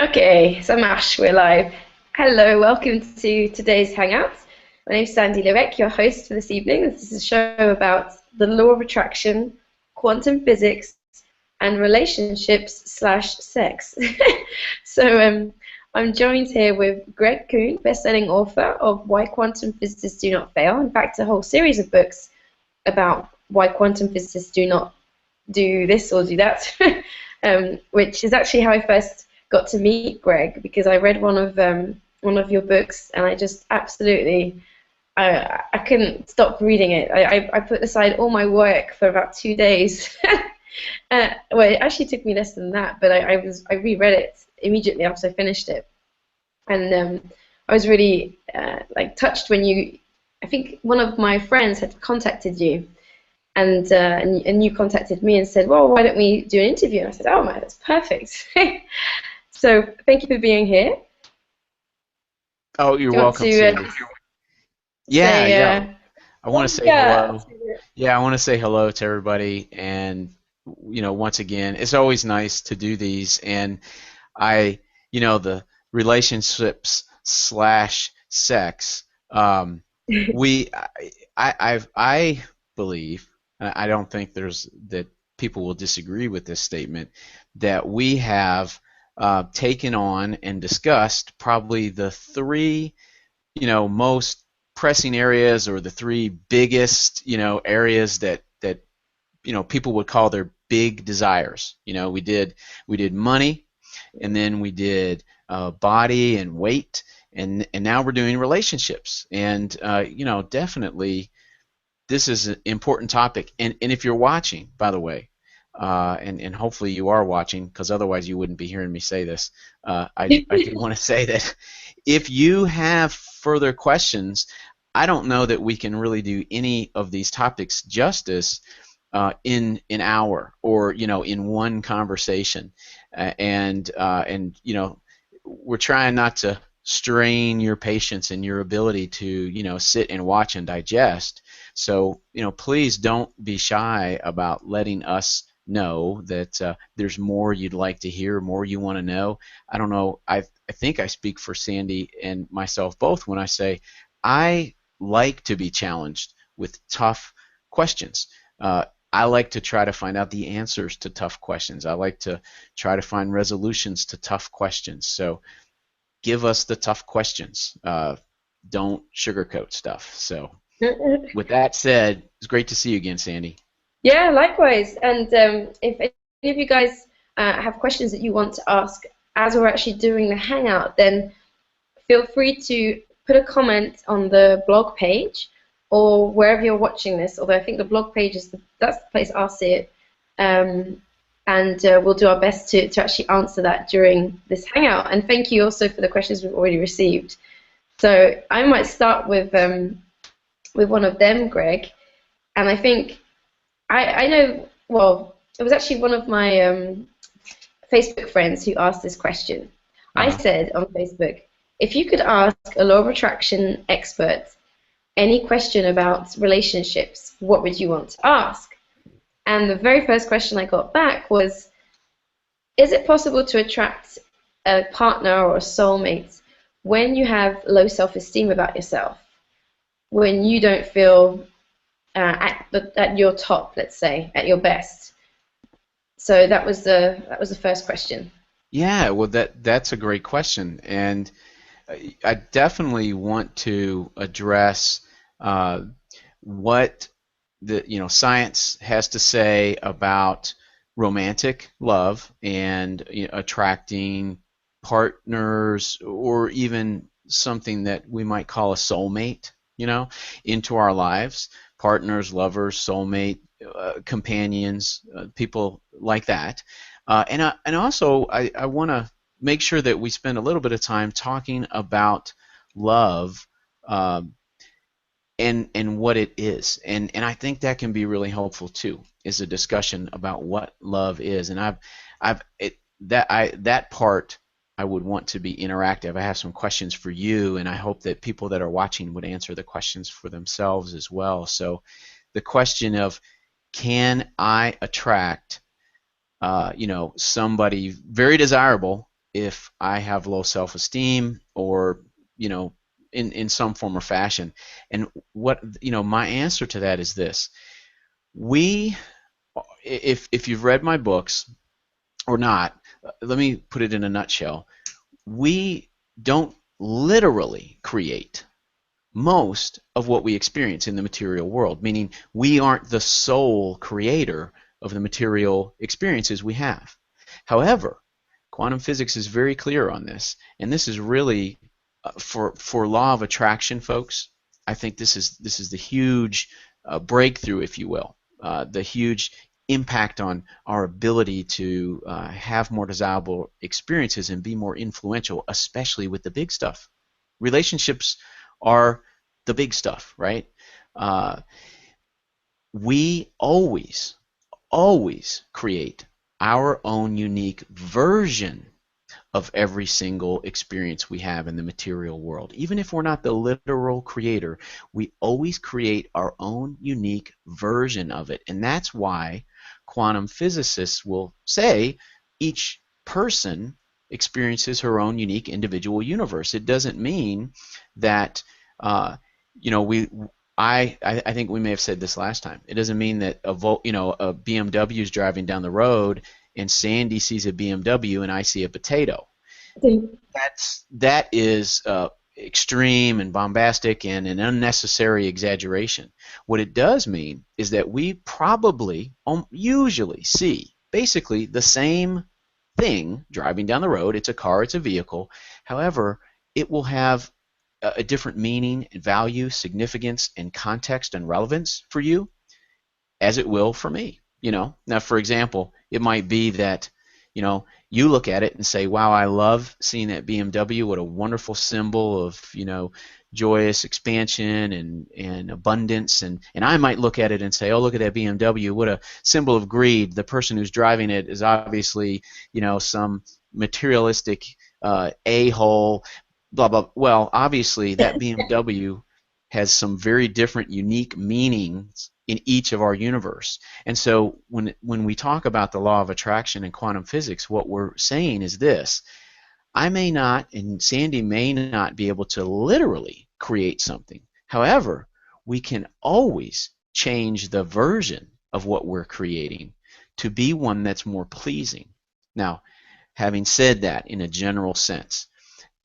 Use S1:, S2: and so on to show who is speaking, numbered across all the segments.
S1: Okay, ça marche, we're live. Hello, welcome to today's Hangout. My name's Sandy Leveque, your host for this evening. This is a show about the law of attraction, quantum physics, and relationships slash sex. So I'm joined here with Greg Kuhn, best-selling author of Why Quantum Physicists Do Not Fail. In fact, a whole series of books about why quantum physicists do not do this or do that, which is actually how I first got to meet Greg because I read one of your books and I just absolutely I couldn't stop reading it. I put aside all my work for about 2 days. Well, it actually took me less than that, but I reread it immediately after I finished it, and I was really like touched when I think one of my friends had contacted you and you contacted me and said, well, why don't we do an interview? And I said, oh man, that's perfect. So thank you for being here.
S2: Oh, you're
S1: Do you want
S2: welcome,
S1: to
S2: Sandy. Yeah,
S1: say,
S2: yeah. I want to
S1: oh
S2: say
S1: yeah,
S2: hello. Yeah, I want to say hello to everybody. And, once again, it's always nice to do these. And I, the relationships slash sex, we, I believe, I don't think that people will disagree with this statement, that we have taken on and discussed probably the three most pressing areas or the three biggest areas that people would call their big desires. We did money, and then we did body and weight, and now we're doing relationships. And definitely this is an important topic. And if you're watching, by the way, and hopefully you are watching, because otherwise you wouldn't be hearing me say this. I do want to say that if you have further questions, I don't know that we can really do any of these topics justice in an hour or in one conversation, and we're trying not to strain your patience and your ability to sit and watch and digest. So please don't be shy about letting us know that there's more you'd like to hear, more you want to know. I don't know. I think I speak for Sandy and myself both when I say I like to be challenged with tough questions. I like to try to find out the answers to tough questions. I like to try to find resolutions to tough questions. So give us the tough questions. Don't sugarcoat stuff. So with that said, it's great to see you again, Sandy.
S1: yeah, likewise. And if any of you guys have questions that you want to ask as we're actually doing the hangout, then feel free to put a comment on the blog page or wherever you're watching this. Although I think the blog page that's the place I'll see it, and we'll do our best to actually answer that during this hangout. And thank you also for the questions we've already received. So I might start with one of them, Greg, and I think I know. Well, it was actually one of my Facebook friends who asked this question. I
S2: Uh-huh.
S1: said on Facebook, if you could ask a law of attraction expert any question about relationships, what would you want to ask? And the very first question I got back was, is it possible to attract a partner or a soulmate when you have low self-esteem about yourself, when you don't feel at your top, let's say, at your best? So that was the first question.
S2: Yeah, well, that's a great question, and I definitely want to address uh, what the science has to say about romantic love and attracting partners or even something that we might call a soulmate, into our lives. Partners, lovers, soulmate, companions, people like that. And also I want to make sure that we spend a little bit of time talking about love, um, and what it is, and I think that can be really helpful too, is a discussion about what love is. And that part I would want to be interactive. I have some questions for you, and I hope that people that are watching would answer the questions for themselves as well. So the question of, can I attract somebody very desirable if I have low self-esteem or, you know, in some form or fashion. And what, my answer to that is this. We, if you've read my books or not, let me put it in a nutshell. We don't literally create most of what we experience in the material world, meaning we aren't the sole creator of the material experiences we have. However, quantum physics is very clear on this, and this is really for law of attraction, folks. I think this is the huge breakthrough, if you will, the huge impact on our ability to have more desirable experiences and be more influential, especially with the big stuff. Relationships are the big stuff, right? Uh, we always create our own unique version of every single experience we have in the material world. Even if we're not the literal creator, we always create our own unique version of it. And that's why quantum physicists will say each person experiences her own unique individual universe. It doesn't mean that, you know, I think we may have said this last time. It doesn't mean that a BMW is driving down the road and Sandy sees a BMW and I see a potato. That is extreme and bombastic and an unnecessary exaggeration. What it does mean is that we probably usually see basically the same thing driving down the road. It's a car, it's a vehicle. However, it will have a different meaning, value, significance, and context and relevance for you as it will for me. Now, for example, it might be that you look at it and say, wow, I love seeing that BMW. What a wonderful symbol of joyous expansion and abundance. And I might look at it and say, oh, look at that BMW. What a symbol of greed. The person who's driving it is obviously some materialistic a-hole, blah, blah. Well, obviously that BMW has some very different, unique meanings in each of our universe. And so when we talk about the law of attraction and quantum physics, what we're saying is this. I may not, and Sandy may not be able to literally create something. However, we can always change the version of what we're creating to be one that's more pleasing. Now, having said that in a general sense,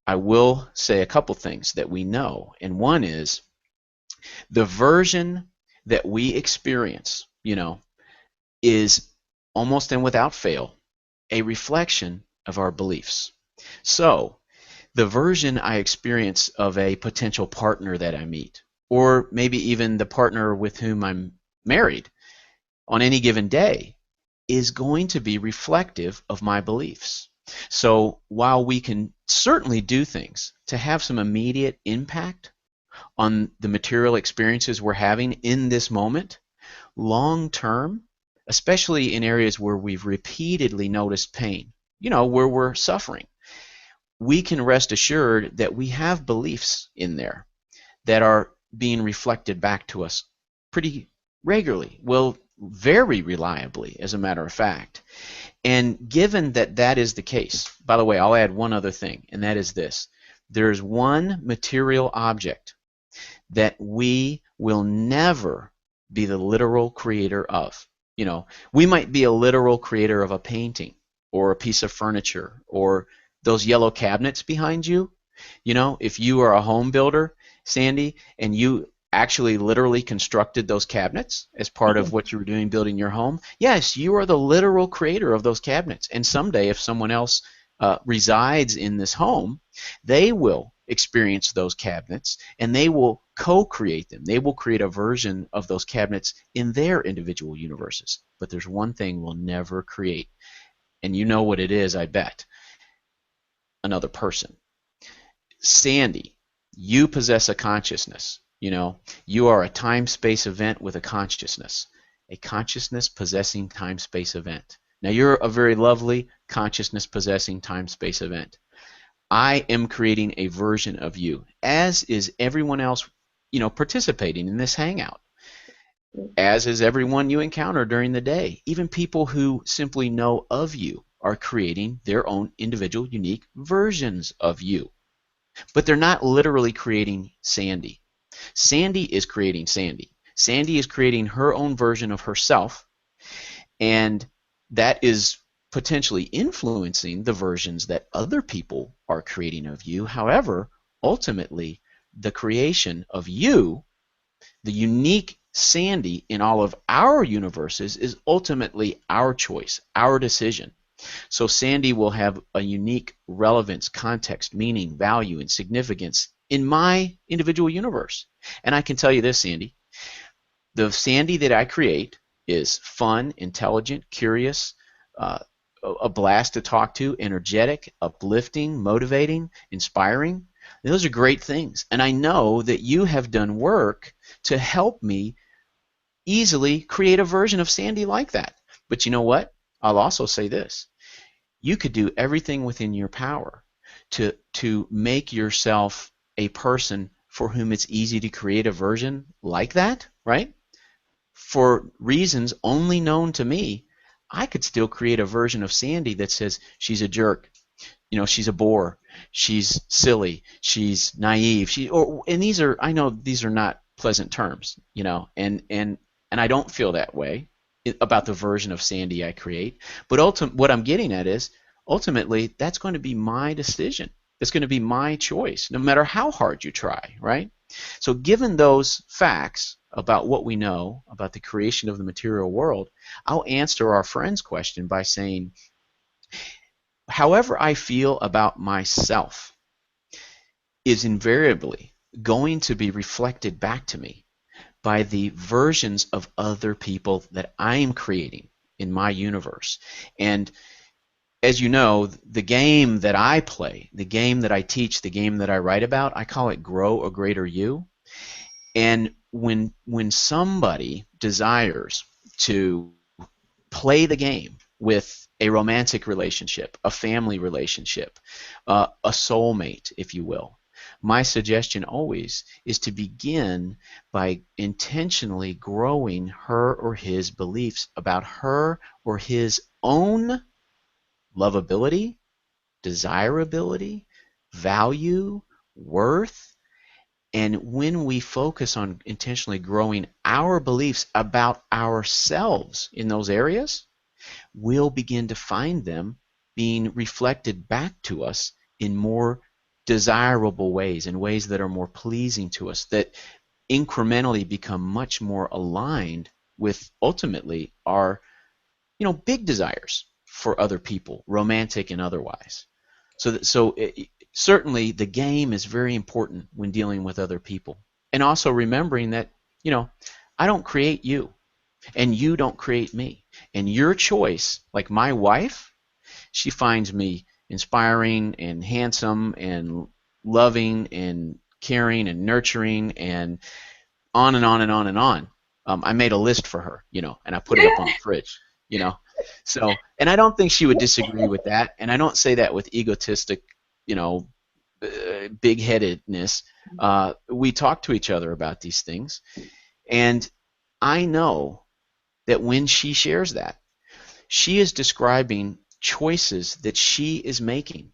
S2: I will say a couple things that we know. And one is the version that we experience, is almost and without fail a reflection of our beliefs. So, the version I experience of a potential partner that I meet, or maybe even the partner with whom I'm married on any given day, is going to be reflective of my beliefs. So, while we can certainly do things to have some immediate impact on the material experiences we're having in this moment, long term, especially in areas where we've repeatedly noticed pain, where we're suffering, we can rest assured that we have beliefs in there that are being reflected back to us pretty regularly, well, very reliably, as a matter of fact. And given that that is the case, by the way, I'll add one other thing, and that is this. There's one material object that we will never be the literal creator of. We might be a literal creator of a painting or a piece of furniture or those yellow cabinets behind you. If you are a home builder, Sandy, and you actually literally constructed those cabinets as part of what you were doing building your home, yes, you are the literal creator of those cabinets. And someday, if someone else resides in this home, they will experience those cabinets and they will co-create them. They will create a version of those cabinets in their individual universes. But there's one thing we'll never create, and you know what it is, I bet. Another person. Sandy, you possess a consciousness. You are a time-space event with a consciousness possessing time-space event. Now, you're a very lovely consciousness-possessing time-space event. I am creating a version of you, as is everyone else, participating in this hangout, as is everyone you encounter during the day, even people who simply know of you are creating their own individual, unique versions of you. But they're not literally creating Sandy. Sandy is creating Sandy. Sandy is creating her own version of herself, and that is potentially influencing the versions that other people are creating of you. However, ultimately, the creation of you, the unique Sandy in all of our universes, is ultimately our choice, our decision. So Sandy will have a unique relevance, context, meaning, value, and significance in my individual universe. And I can tell you this, Sandy, the Sandy that I create is fun, intelligent, curious, uh, a blast to talk to, energetic, uplifting, motivating, inspiring. And those are great things. And I know that you have done work to help me easily create a version of Sandy like that. But you know what? I'll also say this. You could do everything within your power to make yourself a person for whom it's easy to create a version like that, right? For reasons only known to me, I could still create a version of Sandy that says she's a jerk, she's a bore, she's silly, she's naive, and these are, I know these are not pleasant terms, and I don't feel that way about the version of Sandy I create. But what I'm getting at is ultimately that's going to be my decision. That's going to be my choice, no matter how hard you try, right? So given those facts about what we know about the creation of the material world, I'll answer our friend's question by saying, however I feel about myself is invariably going to be reflected back to me by the versions of other people that I'm creating in my universe. And as you know, the game that I play, the game that I teach, the game that I write about, I call it Grow a Greater You. And when somebody desires to play the game with a romantic relationship, a family relationship, a soulmate, if you will, my suggestion always is to begin by intentionally growing her or his beliefs about her or his own lovability, desirability, value, worth. And when we focus on intentionally growing our beliefs about ourselves in those areas, we'll begin to find them being reflected back to us in more desirable ways, in ways that are more pleasing to us, that incrementally become much more aligned with ultimately our, big desires for other people, romantic and otherwise. Certainly the game is very important when dealing with other people. And also remembering that, I don't create you and you don't create me. And your choice, like my wife, she finds me inspiring and handsome and loving and caring and nurturing and on and on and on and on. I made a list for her, and I put it up on the fridge, So, and I don't think she would disagree with that. And I don't say that with egotistic, big-headedness. We talk to each other about these things. And I know that when she shares that, she is describing choices that she is making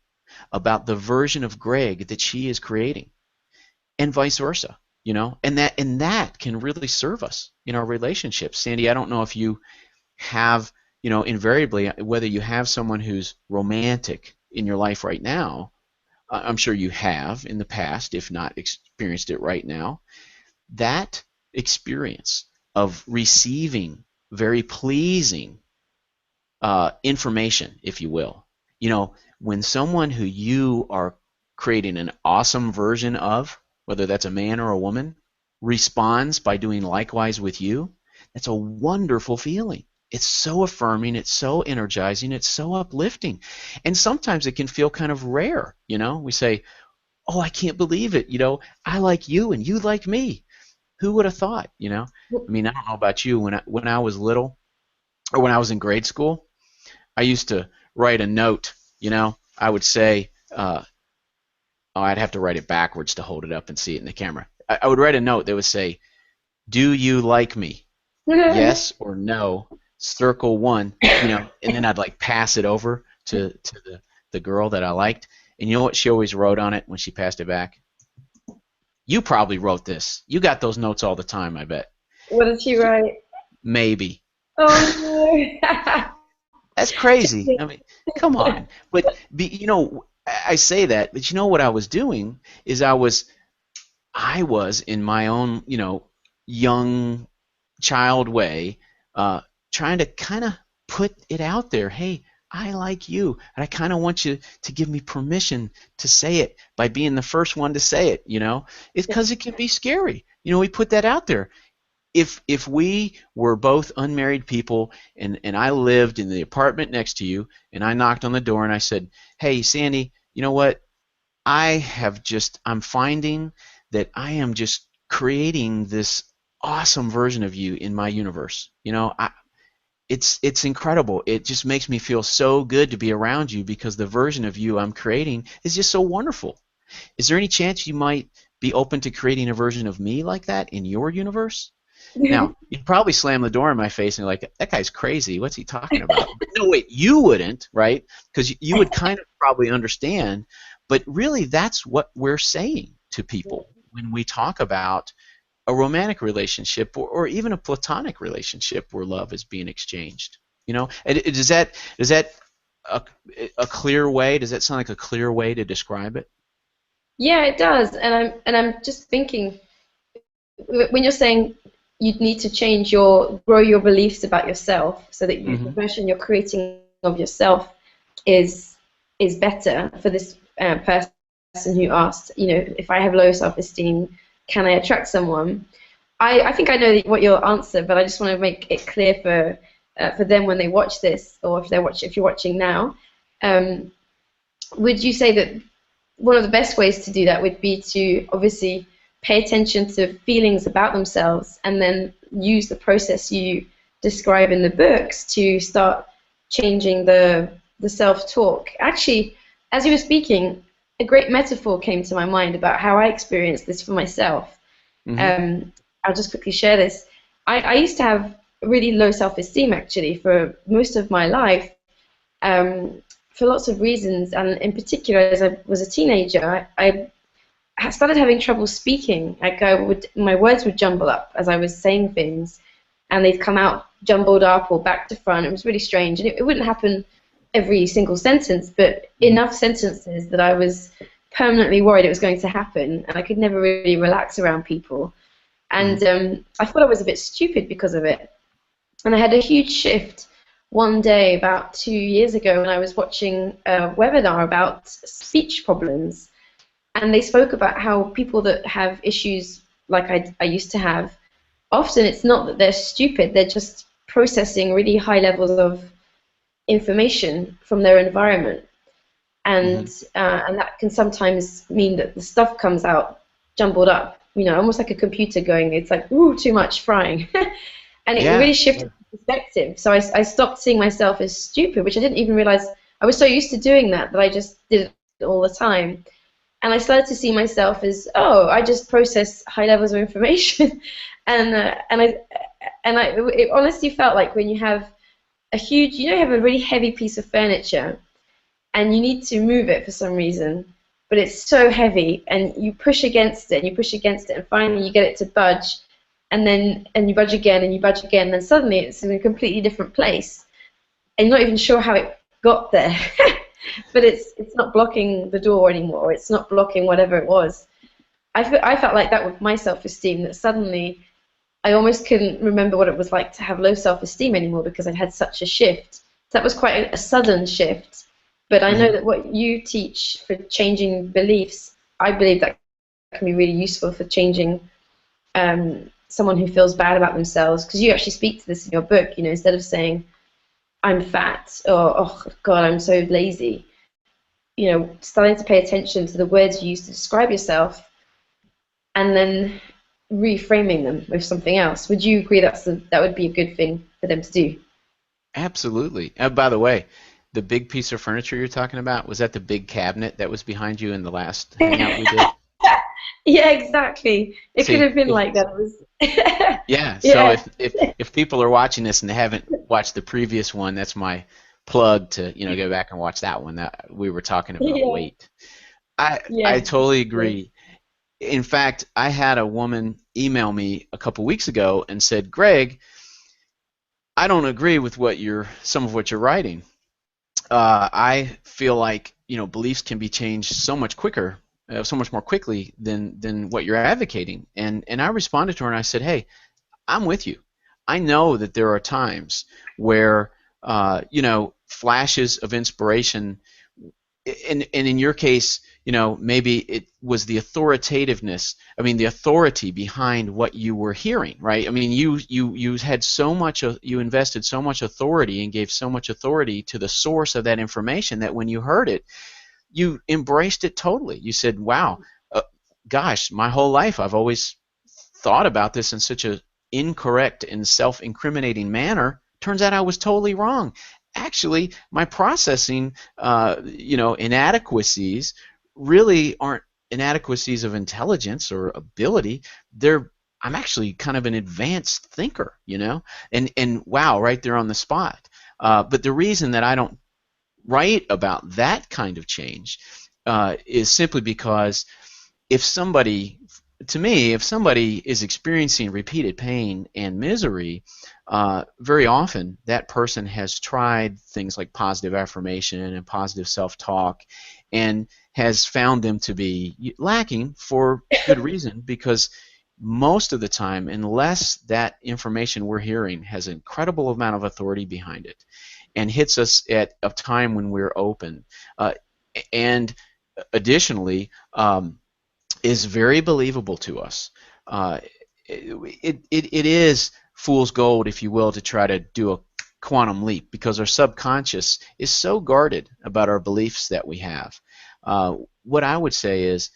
S2: about the version of Greg that she is creating, and vice versa, and that can really serve us in our relationships. Sandy, I don't know if you have, invariably, whether you have someone who's romantic in your life right now. I'm sure you have in the past, if not experienced it right now. That experience of receiving very pleasing information, if you will. When someone who you are creating an awesome version of, whether that's a man or a woman, responds by doing likewise with you, that's a wonderful feeling. It's so affirming, it's so energizing, it's so uplifting. And sometimes it can feel kind of rare, We say, oh, I can't believe it, I like you and you like me. Who would have thought, I don't know about you, when I was little, or when I was in grade school, I used to write a note, I would say, I'd have to write it backwards to hold it up and see it in the camera. I would write a note that would say, do you like me? Yes or no, circle 1, and then I'd pass it over to the girl that I liked. And you know what she always wrote on it when she passed it back? You probably wrote this. You got those notes all the time, I bet.
S1: What did she write?
S2: Maybe.
S1: Oh no.
S2: That's crazy. I mean, come on. But I say that, but you know what I was doing is I was in my own, young child way, trying to kind of put it out there. Hey, I like you, and I kind of want you to give me permission to say it by being the first one to say it. It's because it can be scary. We put that out there. If we were both unmarried people and I lived in the apartment next to you and I knocked on the door and I said, hey, Sandy, you know what? I'm finding that I am just creating this awesome version of you in my universe. It's incredible. It just makes me feel so good to be around you because the version of you I'm creating is just so wonderful. Is there any chance you might be open to creating a version of me like that in your universe? Now, you'd probably slam the door in my face and be like, that guy's crazy. What's he talking about? No, wait, you wouldn't, right? Because you would kind of probably understand. But really, that's what we're saying to people when we talk about a romantic relationship or even a platonic relationship where love is being exchanged. Is that a clear way? Does that sound like a clear way to describe it?
S1: Yeah, it does. And I'm just thinking, when you're saying you need to grow your beliefs about yourself so that the version you're creating of yourself is better for this person who asked, if I have low self-esteem, can I attract someone? I think I know what your answer, but I just want to make it clear for them when they watch this, or if you're watching now. Would you say that one of the best ways to do that would be to obviously pay attention to feelings about themselves and then use the process you describe in the books to start changing the self-talk? Actually, as you were speaking, a great metaphor came to my mind about how I experienced this for myself. I'll just quickly share this. I used to have really low self-esteem, actually, for most of my life, for lots of reasons, and in particular, as I was a teenager, I started having trouble speaking. My words would jumble up as I was saying things, and they'd come out jumbled up or back to front. It was really strange, and it wouldn't happen every single sentence, but enough sentences that I was permanently worried it was going to happen, and I could never really relax around people. And I thought I was a bit stupid because of it. And I had a huge shift one day about 2 years ago when I was watching a webinar about speech problems. And they spoke about how people that have issues like I used to have, often it's not that they're stupid, they're just processing really high levels of information from their environment. And that can sometimes mean that the stuff comes out jumbled up, almost like a computer going, it's like, ooh, too much frying. And it really shifted perspective. So I stopped seeing myself as stupid, which I didn't even realize. I was so used to doing that I just did it all the time. And I started to see myself as, I just process high levels of information. It honestly felt like when you have a huge, you have a really heavy piece of furniture and you need to move it for some reason, but it's so heavy and you push against it and you push against it and finally you get it to budge, and you budge again and you budge again, and then suddenly it's in a completely different place and you're not even sure how it got there. But it's not blocking the door anymore, it's not blocking whatever it was. I felt like that with my self-esteem, that suddenly I almost couldn't remember what it was like to have low self-esteem anymore because I'd had such a shift. So that was quite a sudden shift. But I know that what you teach for changing beliefs, I believe that can be really useful for changing someone who feels bad about themselves, because you actually speak to this in your book, instead of saying, I'm fat, or, oh, God, I'm so lazy, starting to pay attention to the words you use to describe yourself and then reframing them with something else. Would you agree that would be a good thing for them to do?
S2: Absolutely. By the way, the big piece of furniture you're talking about, was that the big cabinet that was behind you in the last hangout we did?
S1: Yeah, exactly. It could have been like that. It was
S2: yeah. So if people are watching this and they haven't watched the previous one, that's my plug to go back and watch that one. That we were talking about
S1: Yeah.
S2: weight. I
S1: Yeah.
S2: totally agree. In fact, I had a woman email me a couple weeks ago and said, Greg, I don't agree with some of what you're writing. I feel like beliefs can be changed so much quicker, so much more quickly than what you're advocating. And I responded to her and I said, hey, I'm with you. I know that there are times where flashes of inspiration, and in your case, maybe it was the authoritativeness. I mean, the authority behind what you were hearing, right? I mean, you had so much, you invested so much authority and gave so much authority to the source of that information that when you heard it, you embraced it totally. You said, "Wow, gosh, my whole life I've always thought about this in such a incorrect and self-incriminating manner. Turns out I was totally wrong. Actually, my processing, inadequacies really aren't inadequacies of intelligence or ability. I'm actually kind of an advanced thinker, and wow, right there on the spot. But the reason that I don't write about that kind of change is simply because if somebody, to me, if somebody is experiencing repeated pain and misery, very often that person has tried things like positive affirmation and positive self-talk and has found them to be lacking for good reason, because most of the time, unless that information we're hearing has an incredible amount of authority behind it and hits us at a time when we're open, and additionally, is very believable to us. It is fool's gold, if you will, to try to do a quantum leap, because our subconscious is so guarded about our beliefs that we have. What I would say is,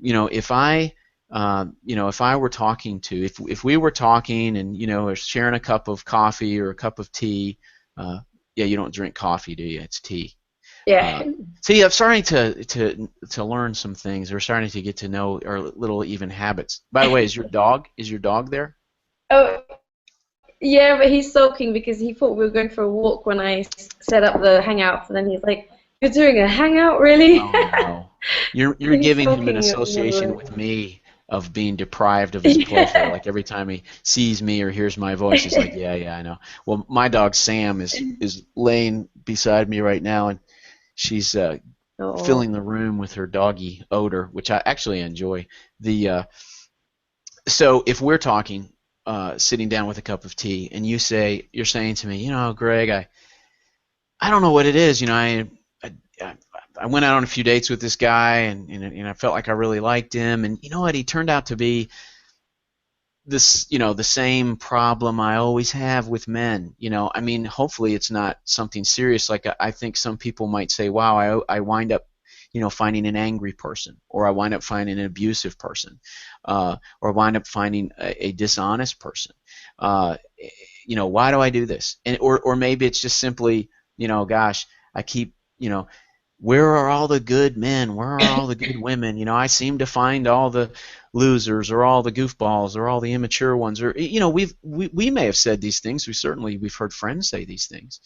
S2: if I were talking to, if we were talking and or sharing a cup of coffee or a cup of tea, yeah, you don't drink coffee, do you? It's tea.
S1: Yeah.
S2: Uh, See, I'm starting to learn some things. We're starting to get to know our little even habits. By the way, is your dog there?
S1: Oh, yeah, but he's sulking because he thought we were going for a walk when I set up the hangouts, and then he's like, "You're doing a hangout, really?"
S2: Oh no, you're
S1: So he's
S2: giving him an
S1: sulking in the
S2: association
S1: room.
S2: with me of being deprived of his pleasure.
S1: Yeah.
S2: Like every time he sees me or hears my voice, he's like, yeah, yeah, I know. Well, my dog Sam is laying beside me right now, and she's filling
S1: Oh,
S2: the room with her doggy odor, which I actually enjoy. The So if we're talking, sitting down with a cup of tea, and you're saying to me, Greg, I don't know what it is. I I went out on a few dates with this guy, and I felt like I really liked him, and you know what? He turned out to be the same problem I always have with men. I mean, hopefully it's not something serious. Like I think some people might say, wow, I wind up, finding an angry person, or I wind up finding an abusive person, or I wind up finding a dishonest person. Why do I do this? Or maybe it's just simply, gosh, I keep, where are all the good men? Where are all the good women? I seem to find all the losers, or all the goofballs, or all the immature ones, or we may have said these things. We've heard friends say these things,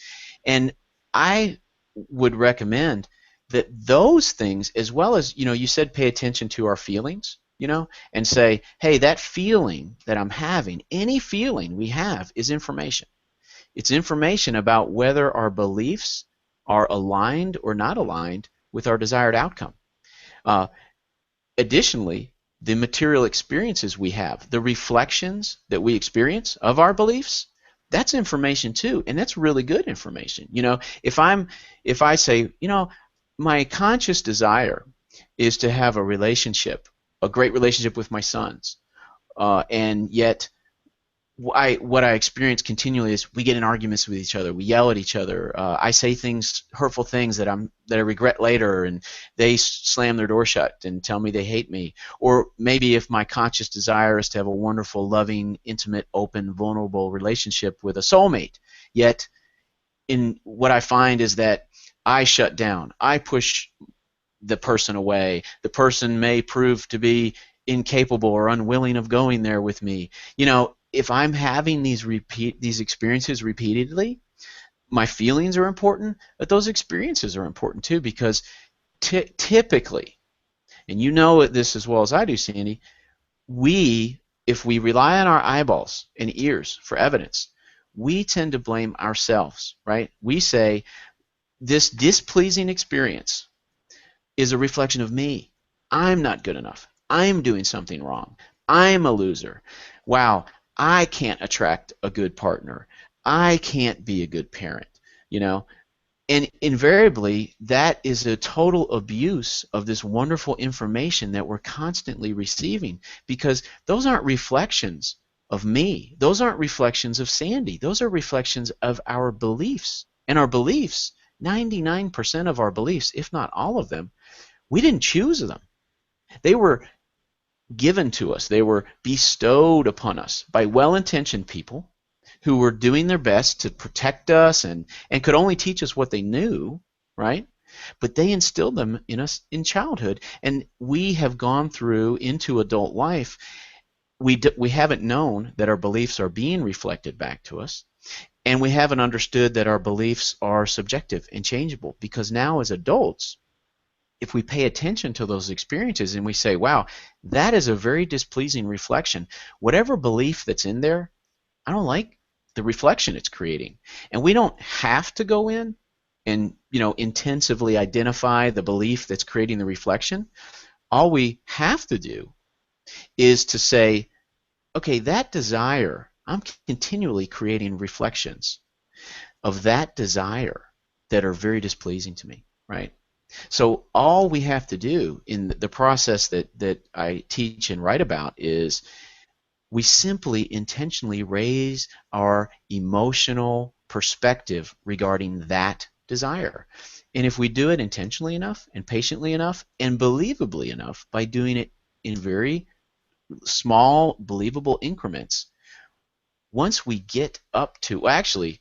S2: and I would recommend that those things, as well as you said, pay attention to our feelings, and say, hey, that feeling that I'm having, any feeling we have, is information. It's information about whether our beliefs are aligned or not aligned with our desired outcome. Uh, Additionally, the material experiences we have, the reflections that we experience of our beliefs, that's information too, and that's really good information. If I say, my conscious desire is to have a great relationship with my sons, and yet what I experience continually is we get in arguments with each other. We yell at each other. I say hurtful things that I regret later, and they slam their door shut and tell me they hate me. Or maybe if my conscious desire is to have a wonderful, loving, intimate, open, vulnerable relationship with a soulmate, yet in what I find is that I shut down. I push the person away. The person may prove to be incapable or unwilling of going there with me. If I'm having these experiences repeatedly, my feelings are important, but those experiences are important too, because typically, and you know this as well as I do, Sandy, if we rely on our eyeballs and ears for evidence, we tend to blame ourselves, right? We say, this displeasing experience is a reflection of me. I'm not good enough. I'm doing something wrong. I'm a loser. Wow, I can't attract a good partner. I can't be a good parent, you know? And invariably, that is a total abuse of this wonderful information that we're constantly receiving, because those aren't reflections of me. Those aren't reflections of Sandy. Those are reflections of our beliefs. And our beliefs, 99% of our beliefs, if not all of them, we didn't choose them. They were given to us. They were bestowed upon us by well-intentioned people who were doing their best to protect us and could only teach us what they knew, right? But they instilled them in us in childhood, and we have gone through into adult life. We haven't known that our beliefs are being reflected back to us, and we haven't understood that our beliefs are subjective and changeable, because now as adults, if we pay attention to those experiences and we say, wow, that is a very displeasing reflection, whatever belief that's in there, I don't like the reflection it's creating. And we don't have to go in and intensively identify the belief that's creating the reflection. All we have to do is to say, okay, that desire, I'm continually creating reflections of that desire that are very displeasing to me, right? So all we have to do in the process that I teach and write about is we simply intentionally raise our emotional perspective regarding that desire. And if we do it intentionally enough and patiently enough and believably enough, by doing it in very small, believable increments, once we get up to, well, actually,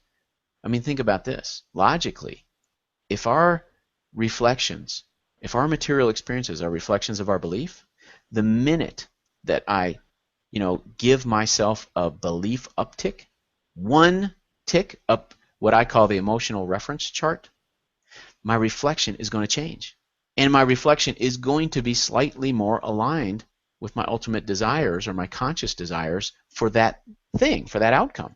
S2: I mean, think about this. Logically, if our reflections, if our material experiences are reflections of our belief, the minute that I give myself a belief uptick, one tick up what I call the emotional reference chart, my reflection is going to change. And my reflection is going to be slightly more aligned with my ultimate desires or my conscious desires for that thing, for that outcome.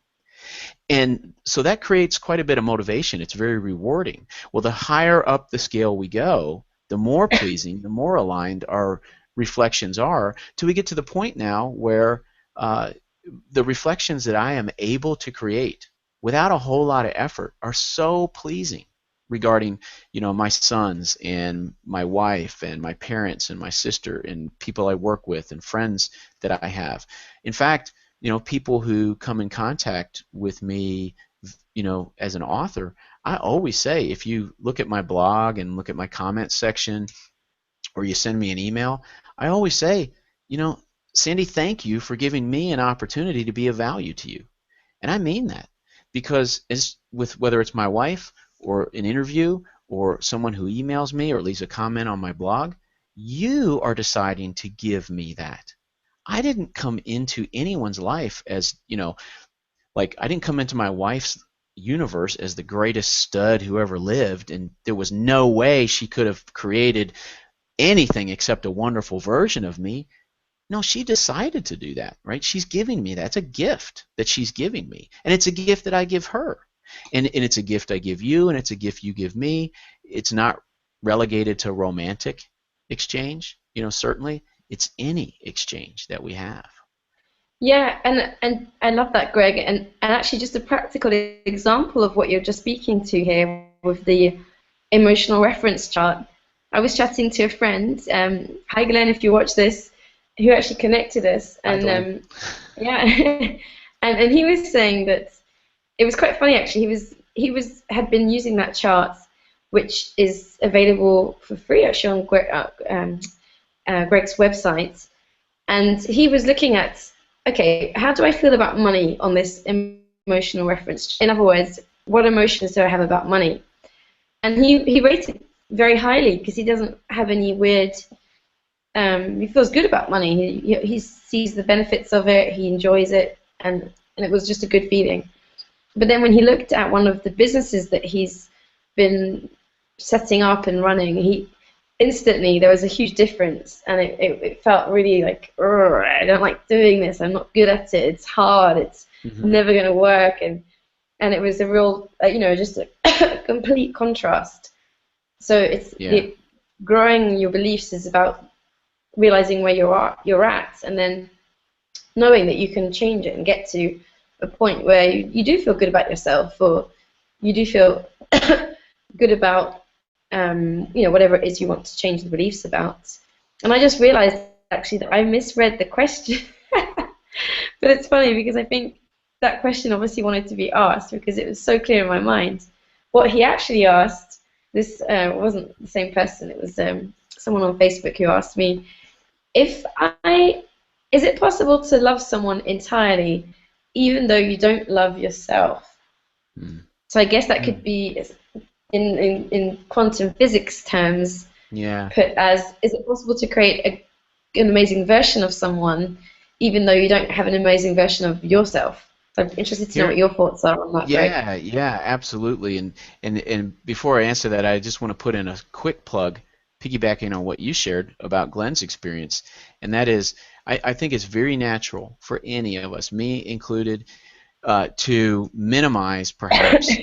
S2: And so that creates quite a bit of motivation. It's very rewarding. Well, the higher up the scale we go, the more pleasing, the more aligned our reflections are, till we get to the point now where the reflections that I am able to create without a whole lot of effort are so pleasing regarding my sons and my wife and my parents and my sister and people I work with and friends that I have. In fact, people who come in contact with me as an author, I always say, if you look at my blog and look at my comment section, or you send me an email, I always say, Sandy, thank you for giving me an opportunity to be of value to you. And I mean that, because whether it's my wife or an interview or someone who emails me or leaves a comment on my blog, you are deciding to give me that. I didn't come into anyone's life as, I didn't come into my wife's universe as the greatest stud who ever lived, and there was no way she could have created anything except a wonderful version of me. No, she decided to do that, right? She's giving me that. It's a gift that she's giving me, and it's a gift that I give her, and it's a gift I give you, and it's a gift you give me. It's not relegated to romantic exchange, certainly. It's any exchange that we have.
S1: Yeah, and I love that, Greg, and actually just a practical example of what you're just speaking to here with the emotional reference chart. I was chatting to a friend, hi Glenn, if you watch this, who actually connected us, and yeah, and he was saying that it was quite funny actually. He had been using that chart, which is available for free actually on Greg's website, and he was looking at, okay, how do I feel about money on this emotional reference? In other words, what emotions do I have about money? And he rated very highly because he doesn't have any weird. He feels good about money. He sees the benefits of it. He enjoys it, and it was just a good feeling. But then when he looked at one of the businesses that he's been setting up and running, he instantly there was a huge difference, and it felt really like, "Ugh, I don't like doing this. I'm not good at it. It's hard. It's
S2: Hmm.
S1: never going to work." And it was a real, just a complete contrast. So
S2: Yeah.
S1: growing your beliefs is about realizing where you're at, and then knowing that you can change it and get to a point where you do feel good about yourself, or you do feel good about whatever it is you want to change the beliefs about. And I just realized actually that I misread the question. But it's funny because I think that question obviously wanted to be asked because it was so clear in my mind. What he actually asked, this wasn't the same person, it was someone on Facebook who asked me, if I, is it possible to love someone entirely even though you don't love yourself? So I guess that could
S2: Mm.
S1: be in quantum physics terms
S2: Yeah.
S1: put as, is it possible to create an amazing version of someone even though you don't have an amazing version of yourself? So I'm interested to know what
S2: Here.
S1: your thoughts are on that, Greg.
S2: Yeah, yeah, absolutely. And before I answer that, I just want to put in a quick plug, piggybacking on what you shared about Glenn's experience, and that is, I think it's very natural for any of us, me included, to minimize perhaps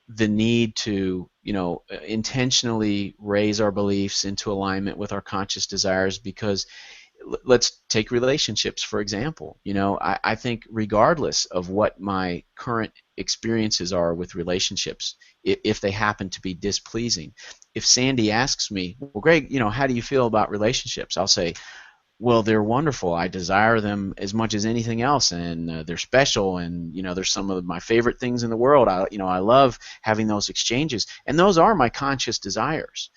S2: the need to, intentionally raise our beliefs into alignment with our conscious desires because let's take relationships for example. I think regardless of what my current experiences are with relationships, if they happen to be displeasing, if Sandy asks me, well, Greg, how do you feel about relationships? I'll say, well, they're wonderful. I desire them as much as anything else, and they're special. And they're some of my favorite things in the world. I love having those exchanges, and those are my conscious desires.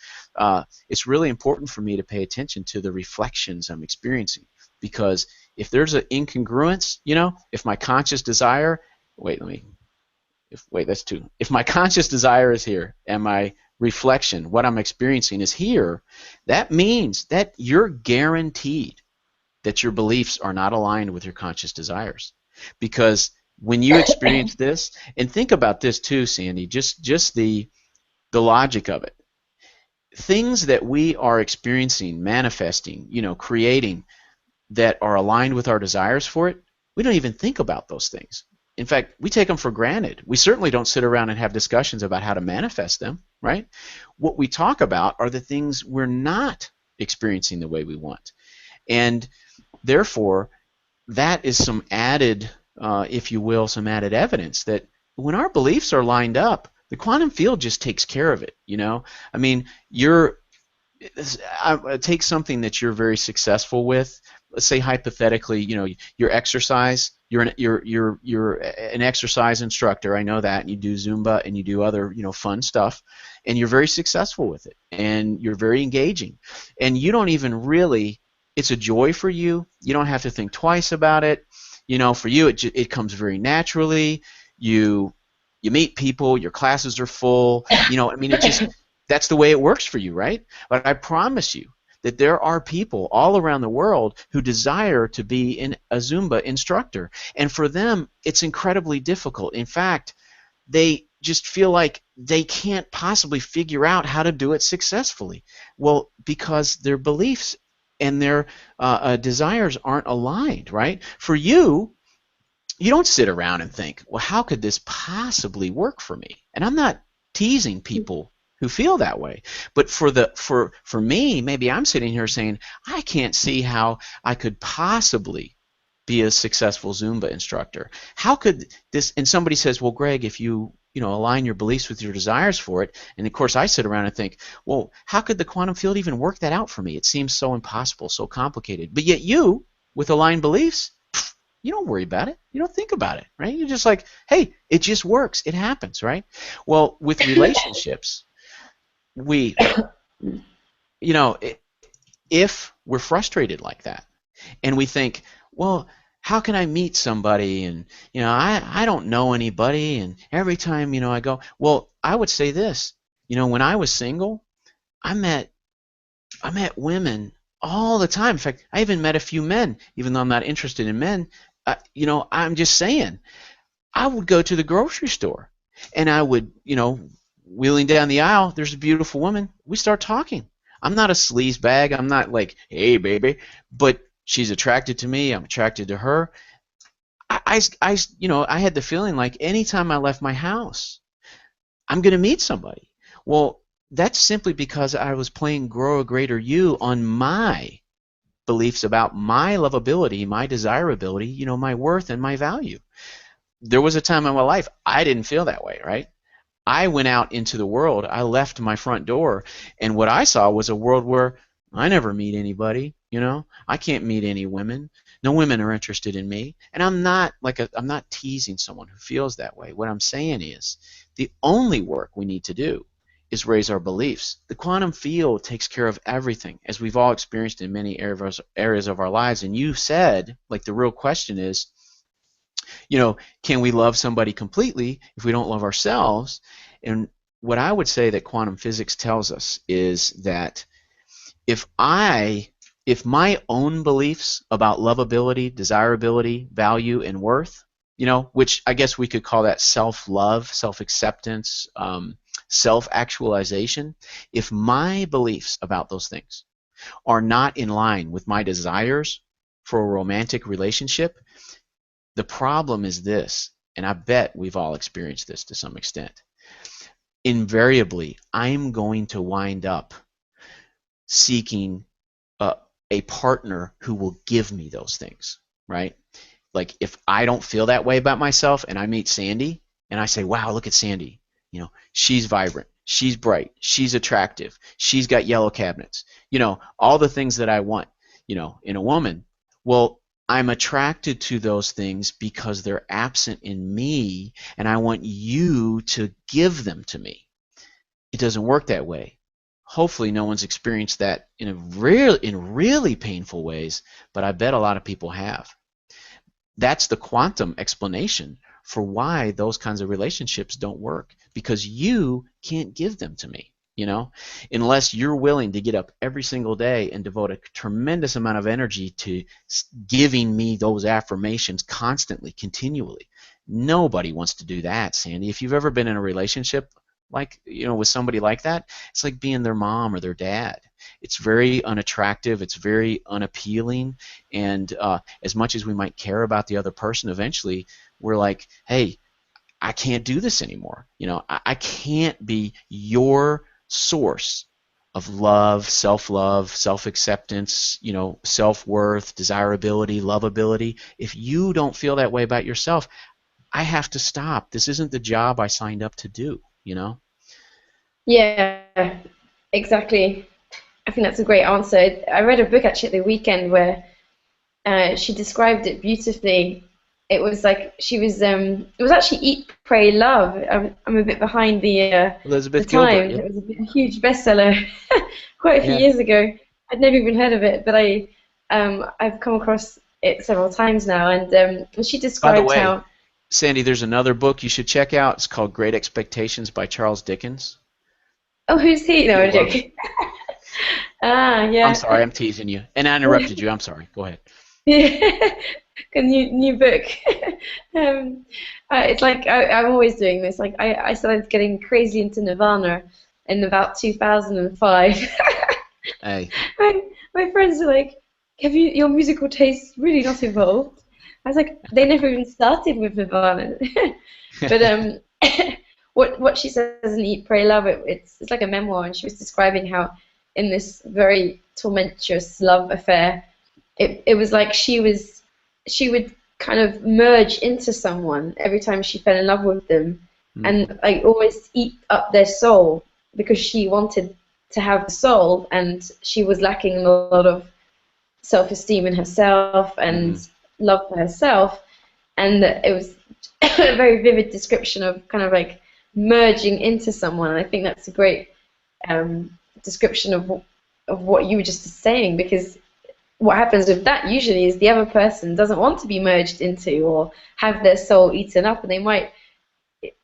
S2: It's really important for me to pay attention to the reflections I'm experiencing, because if there's an incongruence, if my conscious desire, wait, let me wait, that's two. If my conscious desire is here and my reflection, what I'm experiencing is here, that means that you're guaranteed that your beliefs are not aligned with your conscious desires. Because when you experience this, and think about this too, Sandy, just the logic of it. Things that we are experiencing, manifesting, creating, that are aligned with our desires for it, we don't even think about those things. In fact, we take them for granted. We certainly don't sit around and have discussions about how to manifest them, right? What we talk about are the things we're not experiencing the way we want. And therefore, that is some added, if you will, some added evidence that when our beliefs are lined up, the quantum field just takes care of it. I mean, take something that you're very successful with. Let's say hypothetically, your exercise. You're an exercise instructor. I know that, and you do Zumba and you do other fun stuff, and you're very successful with it, and you're very engaging, and you don't even really. It's a joy for you. You don't have to think twice about it. For you, it comes very naturally. You you meet people. Your classes are full. I mean, it just that's the way it works for you, right? But I promise you that there are people all around the world who desire to be a Zumba instructor. And for them, it's incredibly difficult. In fact, they just feel like they can't possibly figure out how to do it successfully. Well, because their beliefs and their desires aren't aligned, right? For you, you don't sit around and think, well, how could this possibly work for me? And I'm not teasing people who feel that way. But for me, maybe I'm sitting here saying, I can't see how I could possibly be a successful Zumba instructor. How could this? And somebody says, well, Greg, if you align your beliefs with your desires for it, and of course I sit around and think, well, how could the quantum field even work that out for me? It seems so impossible, so complicated. But yet you, with aligned beliefs, you don't worry about it. You don't think about it, right? You're just like, hey, it just works. It happens, right? Well, with relationships, we, you know, if we're frustrated like that, and we think, well, how can I meet somebody, and I don't know anybody, and every time I go, well, I would say this, when I was single, I met women all the time. In fact, I even met a few men, even though I'm not interested in men. I'm just saying, I would go to the grocery store and I would, wheeling down the aisle, there's a beautiful woman. We start talking. I'm not a sleaze bag. I'm not like, hey, baby. But she's attracted to me. I'm attracted to her. I had the feeling like anytime I left my house, I'm going to meet somebody. Well, that's simply because I was playing Grow a Greater You on my beliefs about my lovability, my desirability, my worth and my value. There was a time in my life I didn't feel that way, right? I went out into the world. I left my front door, and what I saw was a world where I never meet anybody. I can't meet any women. No women are interested in me, and I'm not teasing someone who feels that way. What I'm saying is, the only work we need to do is raise our beliefs. The quantum field takes care of everything, as we've all experienced in many areas of our lives. And you said, like, the real question is, can we love somebody completely if we don't love ourselves? And what I would say that quantum physics tells us is that if my own beliefs about lovability, desirability, value, and worth, which I guess we could call that self-love, self-acceptance, self-actualization, if my beliefs about those things are not in line with my desires for a romantic relationship, the problem is this, and I bet we've all experienced this to some extent. Invariably, I'm going to wind up seeking a partner who will give me those things, right? Like, if I don't feel that way about myself and I meet Sandy and I say, wow, look at Sandy. She's vibrant. She's bright. She's attractive. She's got yellow cabinets. All the things that I want, in a woman. Well, I'm attracted to those things because they're absent in me, and I want you to give them to me. It doesn't work that way. Hopefully no one's experienced that in really painful ways, but I bet a lot of people have. That's the quantum explanation for why those kinds of relationships don't work, because you can't give them to me. Unless you're willing to get up every single day and devote a tremendous amount of energy to giving me those affirmations constantly, continually. Nobody wants to do that, Sandy. If you've ever been in a relationship like, with somebody like that, it's like being their mom or their dad. It's very unattractive. It's very unappealing. And as much as we might care about the other person, eventually we're like, hey, I can't do this anymore. I can't be your source of love, self-acceptance, self-worth, desirability, lovability. If you don't feel that way about yourself, I have to stop. This isn't the job I signed up to do,
S1: Yeah, exactly. I think that's a great answer. I read a book actually at the weekend where she described it beautifully. It was like it was actually Eat, Pray, Love. I'm a bit behind the
S2: Elizabeth
S1: time.
S2: Gilbert, yep.
S1: It was a huge bestseller quite a few years ago. I'd never even heard of it, but I've come across it several times now. And she
S2: By the
S1: described
S2: way,
S1: how.
S2: Sandy, there's another book you should check out. It's called Great Expectations by Charles Dickens.
S1: Oh, who's he? No, I'm
S2: You'll love
S1: joking.
S2: it.
S1: Ah,
S2: I'm
S1: yeah.
S2: sorry, I'm teasing you. And I interrupted you. I'm sorry. Go ahead.
S1: Yeah, a new book. It's like I'm always doing this. Like I started getting crazy into Nirvana in about 2005.
S2: Hey.
S1: My friends are like, "Have your musical taste really not evolved?" I was like, "They never even started with Nirvana." But what she says in Eat, Pray, Love, it's like a memoir, and she was describing how in this very tumultuous love affair, it was like she would kind of merge into someone every time she fell in love with them, and like almost eat up their soul, because she wanted to have the soul, and she was lacking a lot of self-esteem in herself and love for herself, and it was a very vivid description of kind of like merging into someone. And I think that's a great description of what you were just saying, because what happens with that usually is the other person doesn't want to be merged into or have their soul eaten up, and they might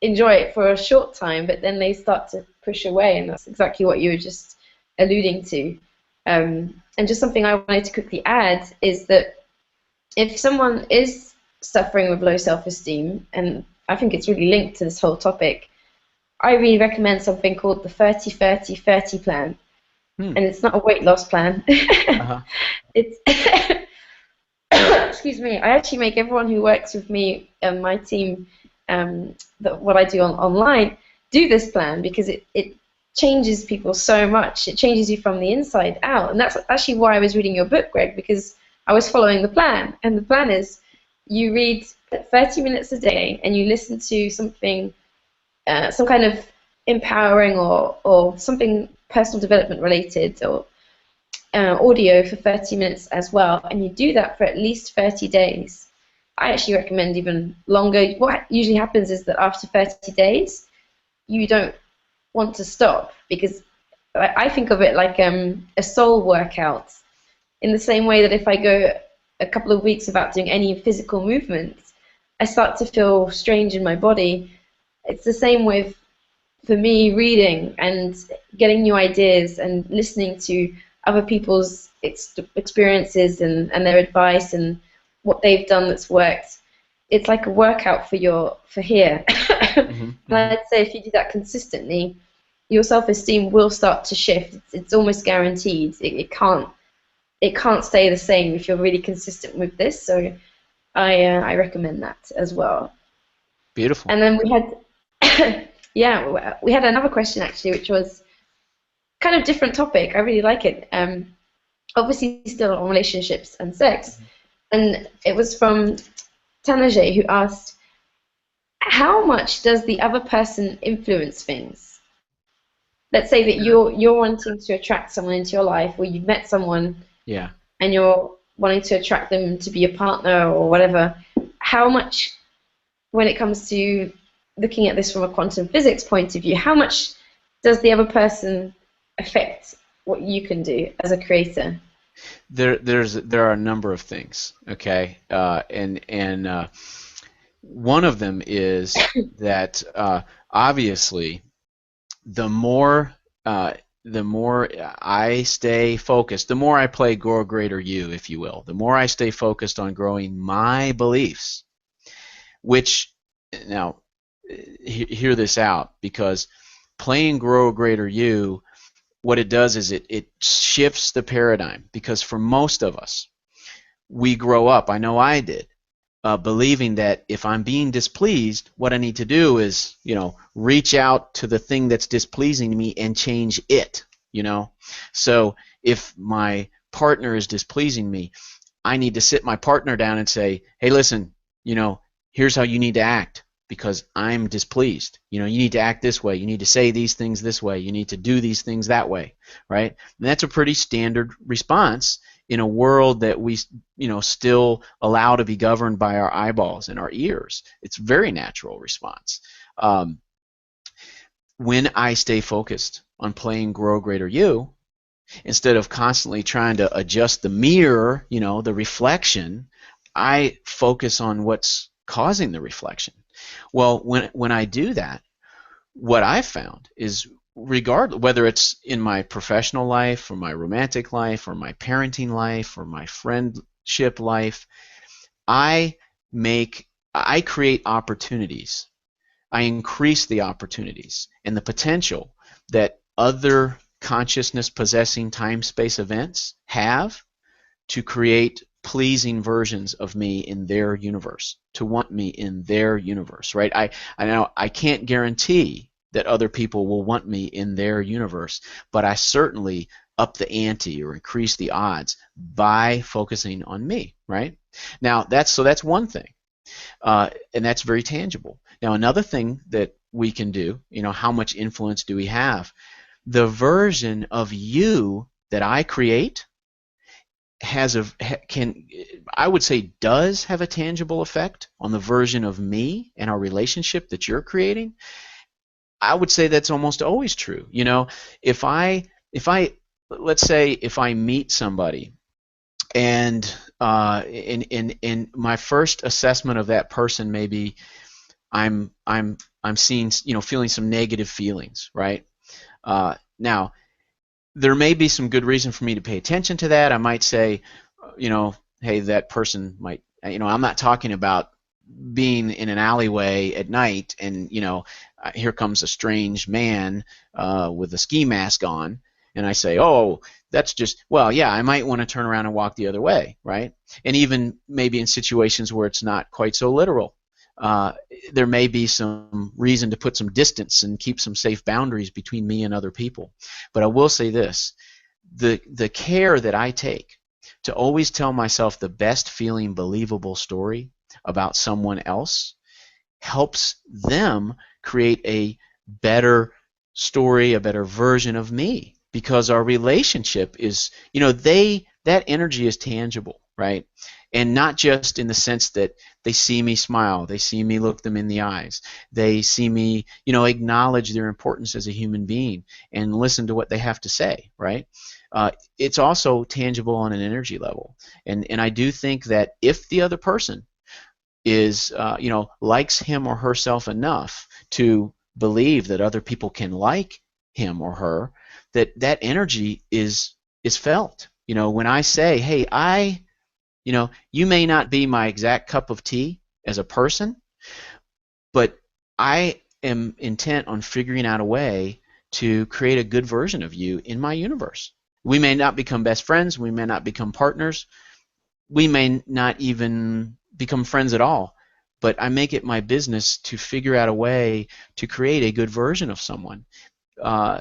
S1: enjoy it for a short time, but then they start to push away, and that's exactly what you were just alluding to. And just something I wanted to quickly add is that if someone is suffering with low self-esteem, and I think it's really linked to this whole topic. I really recommend something called the 30-30-30 plan,
S2: Hmm.
S1: and it's not a weight loss plan.
S2: Uh-huh.
S1: It's excuse me. I actually make everyone who works with me and my team, what I do online, do this plan because it changes people so much. It changes you from the inside out, and that's actually why I was reading your book, Greg, because I was following the plan. And the plan is you read 30 minutes a day and you listen to something, some kind of empowering or something personal development related, or audio for 30 minutes as well, and you do that for at least 30 days. I actually recommend even longer. What usually happens is that after 30 days, you don't want to stop, because I think of it like a soul workout, in the same way that if I go a couple of weeks without doing any physical movement, I start to feel strange in my body. It's the same with, for me, reading and getting new ideas and listening to other people's experiences and their advice and what they've done that's worked. It's like a workout for here.
S2: Hmm.
S1: And
S2: Hmm.
S1: I'd say if you do that consistently, your self-esteem will start to shift. It's almost guaranteed. It can't stay the same if you're really consistent with this. So I recommend that as well.
S2: Beautiful.
S1: And then we had yeah, we had another question actually, which was kind of different topic. I really like it. Obviously still on relationships and sex, and it was from Tanaje, who asked, how much does the other person influence things? Let's say that you're wanting to attract someone into your life, or you've met someone
S2: Yeah.
S1: and you're wanting to attract them to be a partner or whatever. How much, when it comes to looking at this from a quantum physics point of view, how much does the other person affect what you can do as a creator?
S2: There are a number of things, okay, and one of them is that obviously the more uh, the more I stay focused, the more I play grow greater you, if you will, the more I stay focused on growing my beliefs, which now hear this out, because playing grow greater you, what it does is it shifts the paradigm, because for most of us, we grow up, I know I did, believing that if I'm being displeased, what I need to do is, reach out to the thing that's displeasing me and change it. So if my partner is displeasing me, I need to sit my partner down and say, hey, listen, here's how you need to act because I'm displeased. You need to act this way. You need to say these things this way. You need to do these things that way, right? And that's a pretty standard response in a world that we, still allow to be governed by our eyeballs and our ears. It's a very natural response. When I stay focused on playing Grow Greater You, instead of constantly trying to adjust the mirror, the reflection, I focus on what's causing the reflection. Well, when I do that, what I've found is, regardless whether it's in my professional life or my romantic life or my parenting life or my friendship life, I create opportunities. I increase the opportunities and the potential that other consciousness possessing time space events have to create pleasing versions of me in their universe, to want me in their universe, right? I know I can't guarantee that other people will want me in their universe, but I certainly up the ante or increase the odds by focusing on me, right? Now that's one thing, and that's very tangible. Now another thing that we can do, how much influence do we have? The version of you that I create I would say does have a tangible effect on the version of me and our relationship that you're creating. I would say that's almost always true. If I let's say if I meet somebody and in my first assessment of that person, maybe I'm seeing, feeling some negative feelings, right? Now there may be some good reason for me to pay attention to that. I might say, hey, that person might, I'm not talking about being in an alleyway at night, and here comes a strange man with a ski mask on, and I say, oh, that's just, well, yeah, I might want to turn around and walk the other way, right? And even maybe in situations where it's not quite so literal, uh, there may be some reason to put some distance and keep some safe boundaries between me and other people. But I will say this, the care that I take to always tell myself the best feeling believable story about someone else helps them create a better story, a better version of me, because our relationship is, that energy is tangible, right? And not just in the sense that they see me smile, they see me look them in the eyes, they see me, acknowledge their importance as a human being and listen to what they have to say, right? It's also tangible on an energy level. And I do think that if the other person is, likes him or herself enough to believe that other people can like him or her, that energy is felt. When I say, hey, you may not be my exact cup of tea as a person, but I am intent on figuring out a way to create a good version of you in my universe. We may not become best friends, we may not become partners, we may not even become friends at all, but I make it my business to figure out a way to create a good version of someone uh,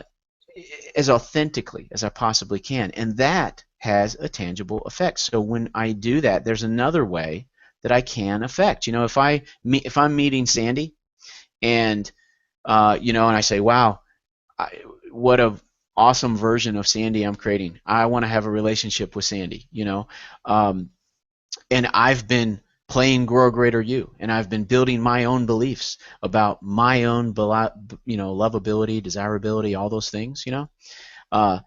S2: as authentically as I possibly can, and that has a tangible effect. So when I do that, there's another way that I can affect. If I'm meeting Sandy, and and I say, wow, what a awesome version of Sandy I'm creating. I want to have a relationship with Sandy. Um, and I've been playing Grow a Greater You, and I've been building my own beliefs about my own, lovability, desirability, all those things. Uh,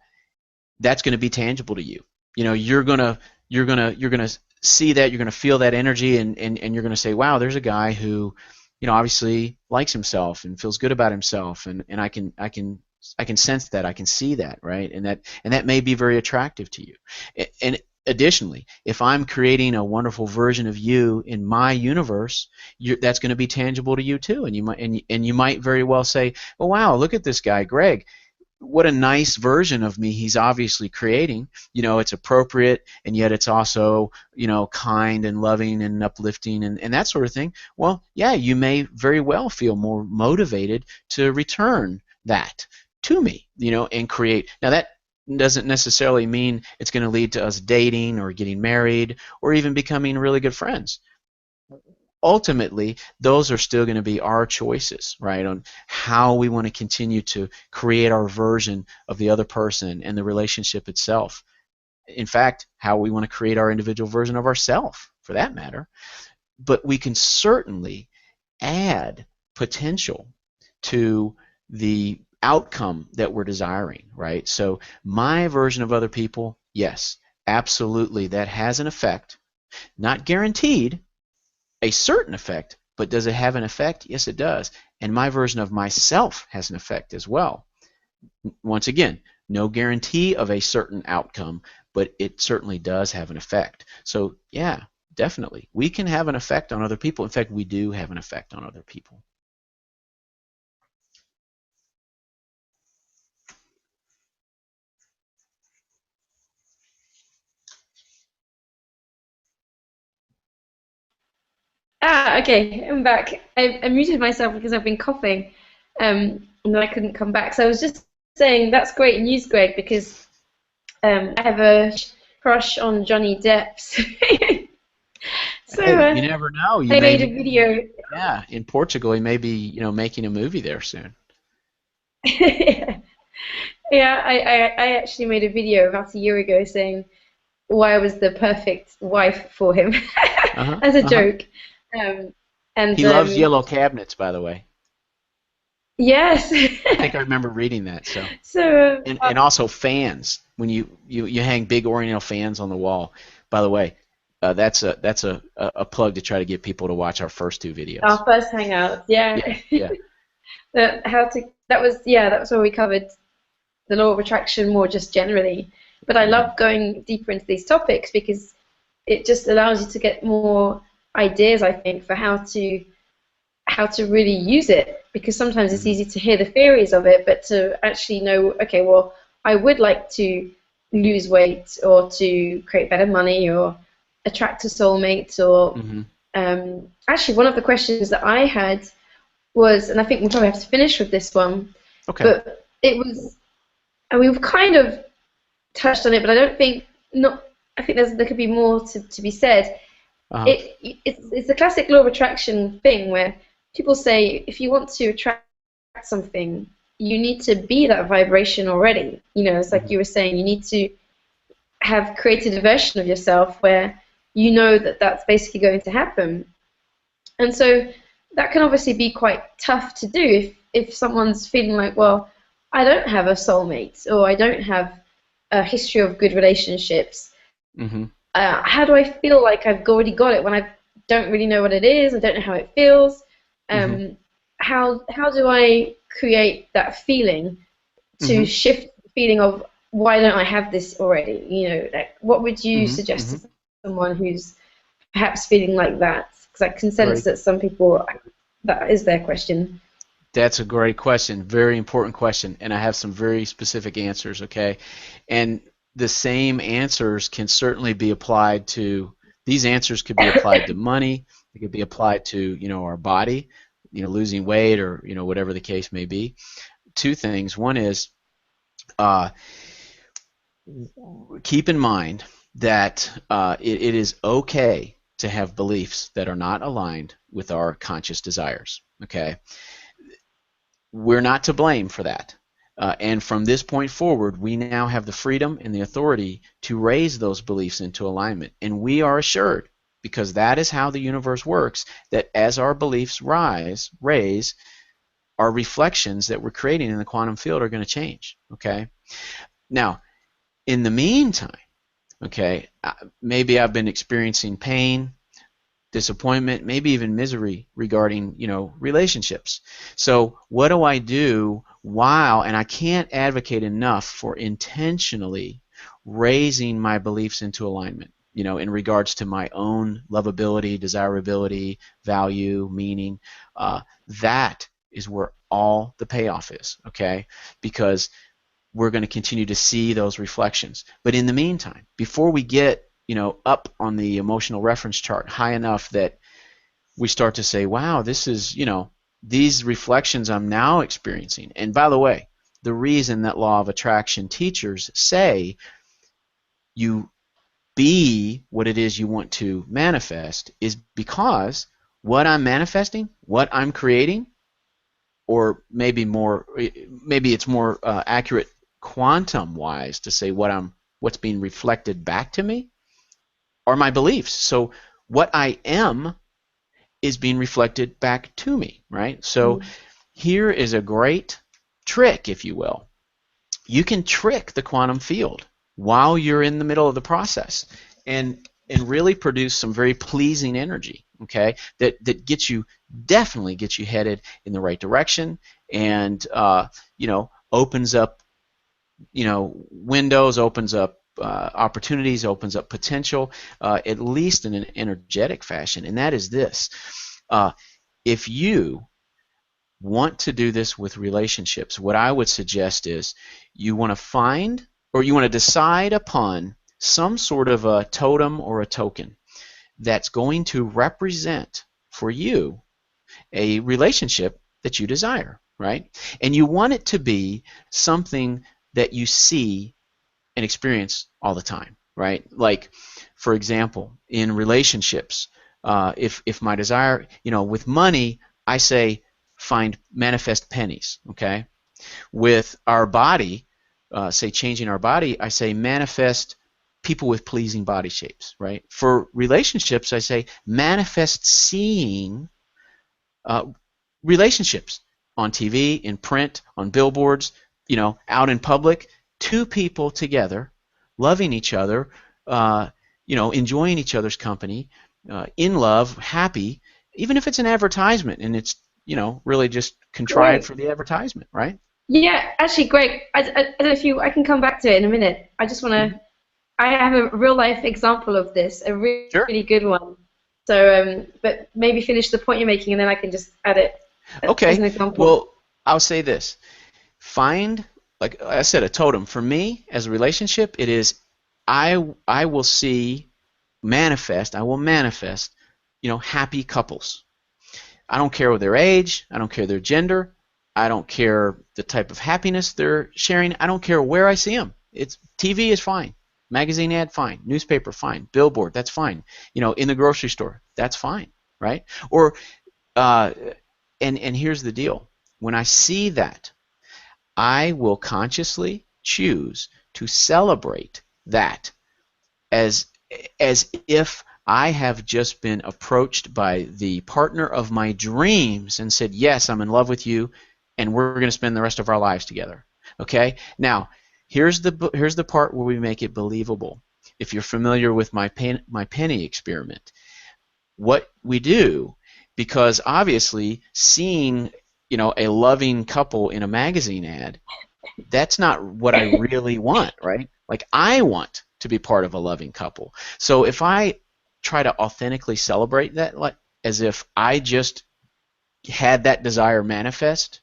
S2: that's going to be tangible to you. You're gonna see that, you're gonna feel that energy, and you're gonna say, wow, there's a guy who, obviously likes himself and feels good about himself, and I can sense that, I can see that, right? And that may be very attractive to you. And additionally, if I'm creating a wonderful version of you in my universe, that's going to be tangible to you too. And you might very well say, oh wow, look at this guy, Greg. What a nice version of me he's obviously creating. It's appropriate, and yet it's also, kind and loving and uplifting, and that sort of thing. Well, yeah, you may very well feel more motivated to return that to me, and create. Now, that doesn't necessarily mean it's going to lead to us dating or getting married or even becoming really good friends. Ultimately, those are still going to be our choices, right, on how we want to continue to create our version of the other person and the relationship itself. In fact, how we want to create our individual version of ourselves, for that matter. But we can certainly add potential to the outcome that we're desiring, right? So my version of other people, yes, absolutely, that has an effect. Not guaranteed, a certain effect, but does it have an effect? Yes, it does. And my version of myself has an effect as well. Once again, no guarantee of a certain outcome, but it certainly does have an effect. So yeah, definitely, we can have an effect on other people. In fact, we do have an effect on other people.
S1: Ah, okay, I'm back. I muted myself because I've been coughing, and then I couldn't come back. So I was just saying that's great news, Greg, because I have a crush on Johnny Depp's. So
S2: Hey, you never know. You
S1: I
S2: may
S1: made a
S2: be,
S1: video.
S2: yeah, in Portugal. He may be, making a movie there soon.
S1: Yeah, I actually made a video about a year ago saying why I was the perfect wife for him
S2: Uh-huh.
S1: as a
S2: Uh-huh.
S1: joke. Um, and
S2: He loves yellow cabinets, by the way.
S1: yes.
S2: I think I remember reading that. So,
S1: So
S2: and also fans. When you hang big Oriental fans on the wall. By the way, that's a plug to try to get people to watch our first two videos.
S1: our first hangout, yeah.
S2: Yeah, yeah.
S1: That was where we covered the law of attraction more just generally. But I
S2: Mhm.
S1: love going deeper into these topics because it just allows you to get more ideas, I think, for how to really use it, because sometimes it's
S2: Hmm.
S1: easy to hear the theories of it, but to actually know, okay, well, I would like to lose weight or to create better money or attract a soulmate or
S2: Hmm.
S1: actually one of the questions that I had was, and I think we'll probably have to finish with this one,
S2: Okay.
S1: but it was, and we've kind of touched on it, but I don't think not. I think there could be more to be said.
S2: Uh-huh.
S1: It's the classic law of attraction thing where people say if you want to attract something, you need to be that vibration already. You know, it's like
S2: Hmm.
S1: you were saying, you need to have created a version of yourself where you know that that's basically going to happen. And so that can obviously be quite tough to do if someone's feeling like, well, I don't have a soulmate or I don't have a history of good relationships.
S2: Hmm.
S1: How do I feel like I've already got it when I don't really know what it is? I don't know how it feels.
S2: Hmm.
S1: Um, how do I create that feeling to
S2: Hmm.
S1: shift the feeling of why don't I have this already? You know, like what would you
S2: Hmm.
S1: suggest
S2: Hmm.
S1: to someone who's perhaps feeling like that? Because I can sense
S2: Great.
S1: that some people that is their question.
S2: That's a great question. Very important question. And I have some very specific answers, okay? And the same answers can certainly be applied to, these answers could be applied to money. They could be applied to, our body, losing weight or, whatever the case may be. Two things. One is, uh, keep in mind that it is okay to have beliefs that are not aligned with our conscious desires, okay? We're not to blame for that. And from this point forward, we now have the freedom and the authority to raise those beliefs into alignment. And we are assured, because that is how the universe works, that as our beliefs raise, our reflections that we're creating in the quantum field are going to change. Okay? Now, in the meantime, okay, maybe I've been experiencing pain, disappointment, maybe even misery regarding, relationships. So what do I do while, and I can't advocate enough for intentionally raising my beliefs into alignment, in regards to my own lovability, desirability, value, meaning. That is where all the payoff is, okay? Because we're going to continue to see those reflections. But in the meantime, before we get up on the emotional reference chart high enough that we start to say, wow, this is, these reflections I'm now experiencing. And by the way, the reason that law of attraction teachers say you be what it is you want to manifest is because what I'm manifesting, what I'm creating, or maybe it's more accurate quantum wise to say what's being reflected back to me are my beliefs. So what I am is being reflected back to me, right? So
S1: Mm.
S2: here is a great trick, if you will. You can trick the quantum field while you're in the middle of the process and really produce some very pleasing energy, okay, that definitely gets you headed in the right direction and opens up windows, opens up opportunities, opens up potential, at least in an energetic fashion. And that is this: uh, if you want to do this with relationships, what I would suggest is you want to find or you want to decide upon some sort of a totem or a token that's going to represent for you a relationship that you desire, right? And you want it to be something that you see and experience all the time, right? Like, for example, in relationships, if my desire, with money, I say find manifest pennies, okay? With our body, say changing our body, I say manifest people with pleasing body shapes, right? For relationships, I say manifest seeing uh, relationships on TV, in print, on billboards, out in public, two people together, loving each other, uh, enjoying each other's company, in love, happy, even if it's an advertisement and it's, really just contrived
S1: Great.
S2: for the advertisement, right?
S1: Yeah, actually, great. I don't know if you. I can come back to it in a minute. I just want
S2: Mm-hmm.
S1: to. I have a real life example of this, a really,
S2: Sure.
S1: really good one. So, but maybe finish the point you're making, and then I can just add it as
S2: Okay.
S1: an example.
S2: Well, I'll say this. Find, like I said, a totem. For me, as a relationship, it is I will see manifest, I will manifest, happy couples. I don't care their age, I don't care their gender, I don't care the type of happiness they're sharing, I don't care where I see them. It's TV is fine. Magazine ad, fine. Newspaper, fine. Billboard, that's fine. In the grocery store, that's fine, right? Or uh, and here's the deal. When I see that, I will consciously choose to celebrate that as as if I have just been approached by the partner of my dreams and said, "Yes, I'm in love with you, and we're going to spend the rest of our lives together." Okay? Now, here's the part where we make it believable. If you're familiar with my penny experiment, what we do, because obviously seeing a loving couple in a magazine ad, that's not what I really want, right? Like, I want to be part of a loving couple. So if I try to authentically celebrate that, like as if I just had that desire manifest,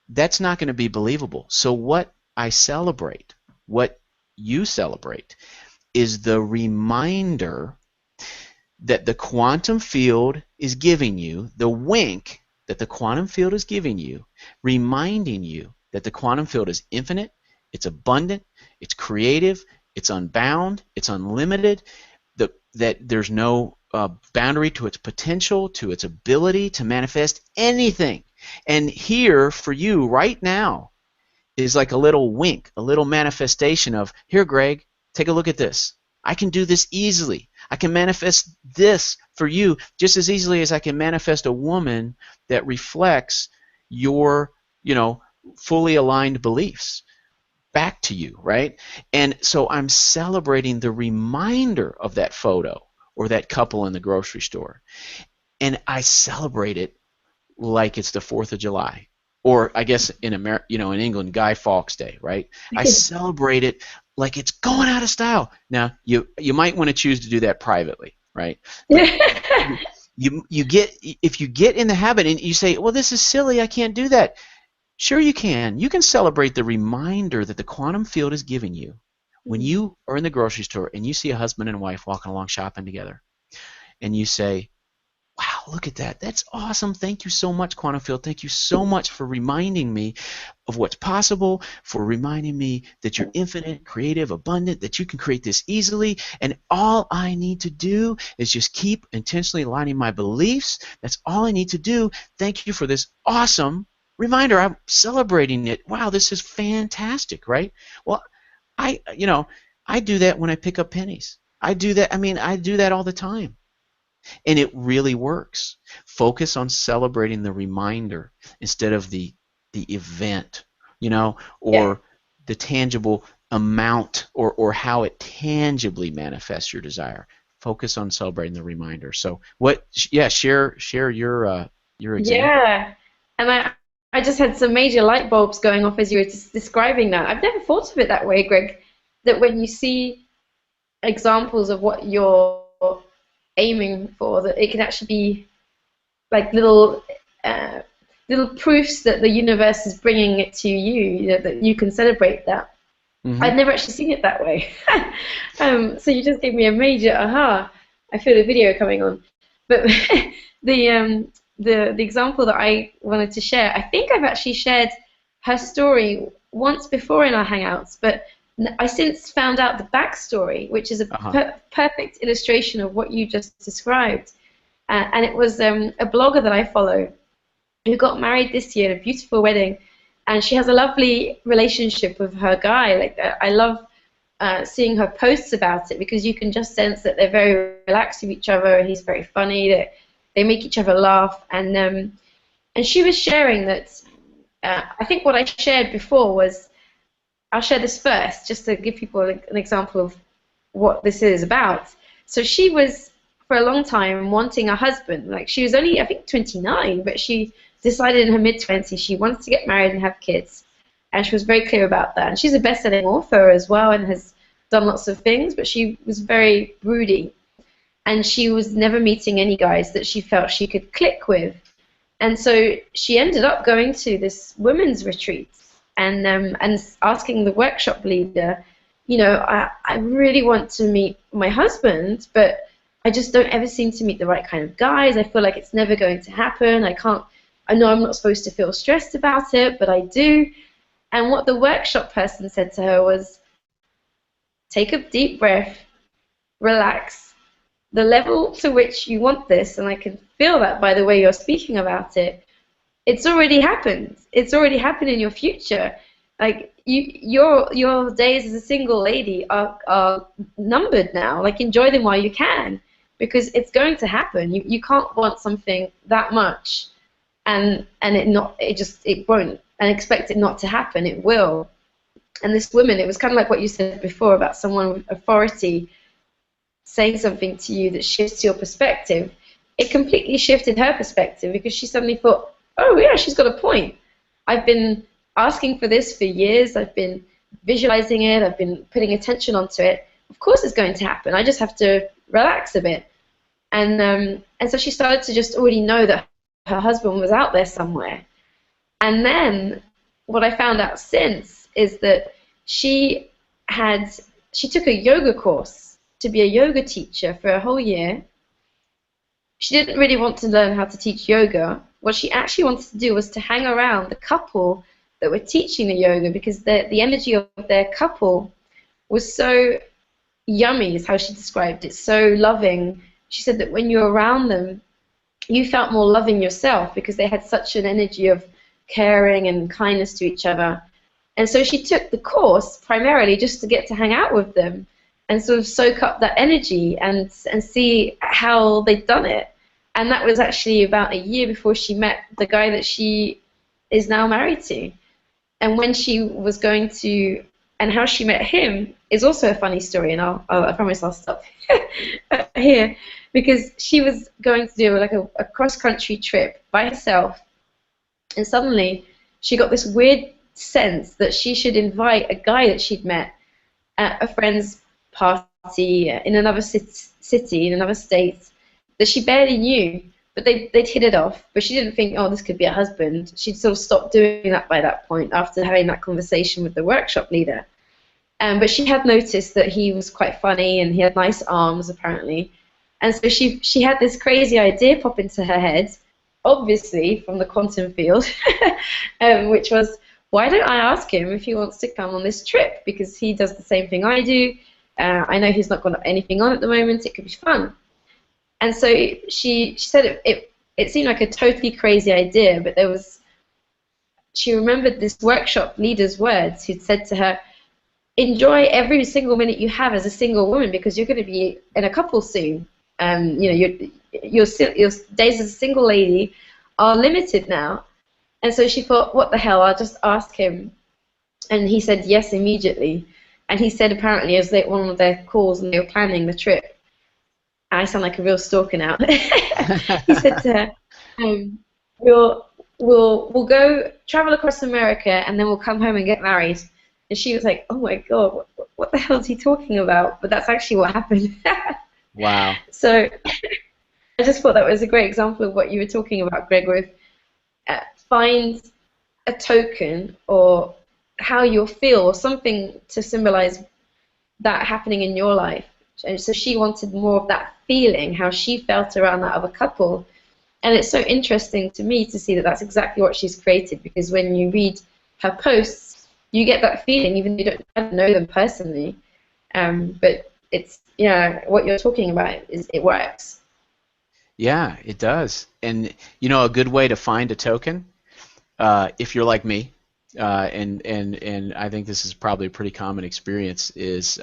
S2: that's not going to be believable. So what I celebrate, what you celebrate, is the reminder that the quantum field is giving you, the wink that the quantum field is giving you, reminding you that the quantum field is infinite, it's abundant, it's creative, it's unbound, it's unlimited, that there's no boundary to its potential, to its ability to manifest anything. And here, for you right now, is like a little wink, a little manifestation of, here, Greg, take a look at this. I can do this easily. I can manifest this for you just as easily as I can manifest a woman that reflects your, fully aligned beliefs back to you, right? And so I'm celebrating the reminder of that photo or that couple in the grocery store. And I celebrate it like it's the 4th of July. Or I guess in in England, Guy Fawkes Day, right? I celebrate it like it's going out of style. Now, you might want to choose to do that privately, right? But you get, if you get in the habit and you say, well, this is silly, I can't do that. Sure you can. You can celebrate the reminder that the quantum field is giving you when you are in the grocery store and you see a husband and wife walking along shopping together, and you say, wow, look at that. That's awesome. Thank you so much, quantum field. Thank you so much for reminding me of what's possible, for reminding me that you're infinite, creative, abundant, that you can create this easily, and all I need to do is just keep intentionally aligning my beliefs. That's all I need to do. Thank you for this awesome reminder. I'm celebrating it. Wow, this is fantastic, right? Well, I do that when I pick up pennies. I do that. I do that all the time. And it really works. Focus on celebrating the reminder instead of the event, or the tangible amount or how it tangibly manifests your desire. Focus on celebrating the reminder. So share your example.
S1: Yeah, and I just had some major light bulbs going off as you were just describing that. I've never thought of it that way, Greg, that when you see examples of what you're aiming for, that it can actually be like little proofs that the universe is bringing it to you, that you can celebrate that. Mm-hmm. I'd never actually seen it that way. So you just gave me a major aha. I feel a video coming on. But the example that I wanted to share, I think I've actually shared her story once before in our Hangouts, but I since found out the backstory, which is a perfect illustration of what you just described. And it was a blogger that I follow who got married this year in a beautiful wedding, and she has a lovely relationship with her guy. Like, I love seeing her posts about it, because you can just sense that they're very relaxed with each other. He's very funny. That they make each other laugh. And she was sharing that. I think what I shared before was, I'll share this first, just to give people an example of what this is about. So she was, for a long time, wanting a husband. Like, she was only, I think, 29, but she decided in her mid-20s she wanted to get married and have kids. And she was very clear about that. And she's a best-selling author as well and has done lots of things, but she was very broody. and she was never meeting any guys that she felt she could click with. And so she ended up going to this women's retreat and asking the workshop leader, I really want to meet my husband, but I just don't ever seem to meet the right kind of guys. I feel like it's never going to happen. I know I'm not supposed to feel stressed about it, but I do. And what the workshop person said to her was, take a deep breath, relax. The level to which you want this, and I can feel that by the way you're speaking about it, it's already happened. It's already happened in your future. Like your days as a single lady are numbered now. Like, enjoy them while you can, because it's going to happen. You can't want something that much and it won't, and expect it not to happen. It will. And this woman, it was kind of like what you said before about someone with authority saying something to you that shifts your perspective. It completely shifted her perspective, because she suddenly thought, oh yeah, she's got a point. I've been asking for this for years. I've been visualizing it. I've been putting attention onto it. Of course it's going to happen. I just have to relax a bit. And so she started to just already know that her husband was out there somewhere. And then what I found out since is that she took a yoga course to be a yoga teacher for a whole year. She didn't really want to learn how to teach yoga. What she actually wanted to do was to hang around the couple that were teaching the yoga, because the energy of their couple was so yummy, is how she described it, so loving. She said that when you're around them, you felt more loving yourself, because they had such an energy of caring and kindness to each other. And so she took the course primarily just to get to hang out with them and sort of soak up that energy and see how they'd done it. And that was actually about a year before she met the guy that she is now married to. And when she was going to, and how she met him is also a funny story, and I promise I'll stop here, because she was going to do like a cross-country trip by herself, and suddenly she got this weird sense that she should invite a guy that she'd met at a friend's party in another city, in another state, that she barely knew, but they'd hit it off. But she didn't think, oh, this could be a husband. She'd sort of stopped doing that by that point after having that conversation with the workshop leader. But she had noticed that he was quite funny and he had nice arms, apparently. And so she had this crazy idea pop into her head, obviously from the quantum field, which was, why don't I ask him if he wants to come on this trip? Because he does the same thing I do. I know he's not got anything on at the moment. It could be fun. And so she said it seemed like a totally crazy idea, but she remembered this workshop leader's words, who'd said to her, enjoy every single minute you have as a single woman, because you're going to be in a couple soon. Your days as a single lady are limited now. And so she thought, what the hell, I'll just ask him. And he said yes immediately. And he said apparently it was one of their calls and they were planning the trip. I sound like a real stalker now. He said to her, we'll go travel across America and then we'll come home and get married. And she was like, oh my God, what the hell is he talking about? But that's actually what happened.
S2: Wow.
S1: So I just thought that was a great example of what you were talking about, Greg, with find a token or how you'll feel or something to symbolize that happening in your life. And so she wanted more of that feeling, how she felt around that other couple. And it's so interesting to me to see that that's exactly what she's created, because when you read her posts, you get that feeling, even though you don't know them personally. But it's, what you're talking about, it works.
S2: Yeah, it does. And, a good way to find a token, if you're like me, and I think this is probably a pretty common experience, is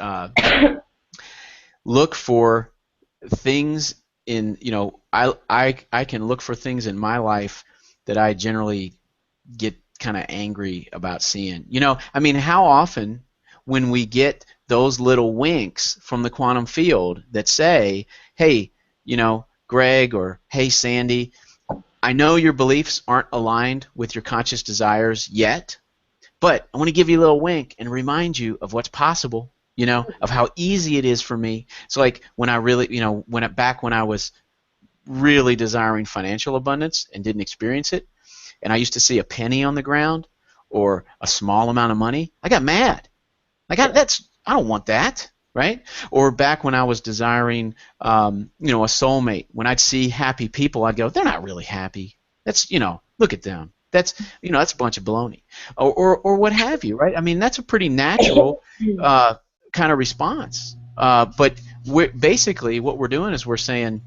S2: look for things in, I can look for things in my life that I generally get kind of angry about seeing. How often when we get those little winks from the quantum field that say, hey, Greg, or hey, Sandy, I know your beliefs aren't aligned with your conscious desires yet, but I want to give you a little wink and remind you of what's possible. of how easy it is for me. It's like when I really, when I was really desiring financial abundance and didn't experience it, and I used to see a penny on the ground or a small amount of money, I got mad. I don't want that, right? Or back when I was desiring, a soulmate, when I'd see happy people, I'd go, they're not really happy. That's, look at them. That's a bunch of baloney, or what have you, right? I mean, that's a pretty natural kind of response. But basically, what we're doing is we're saying,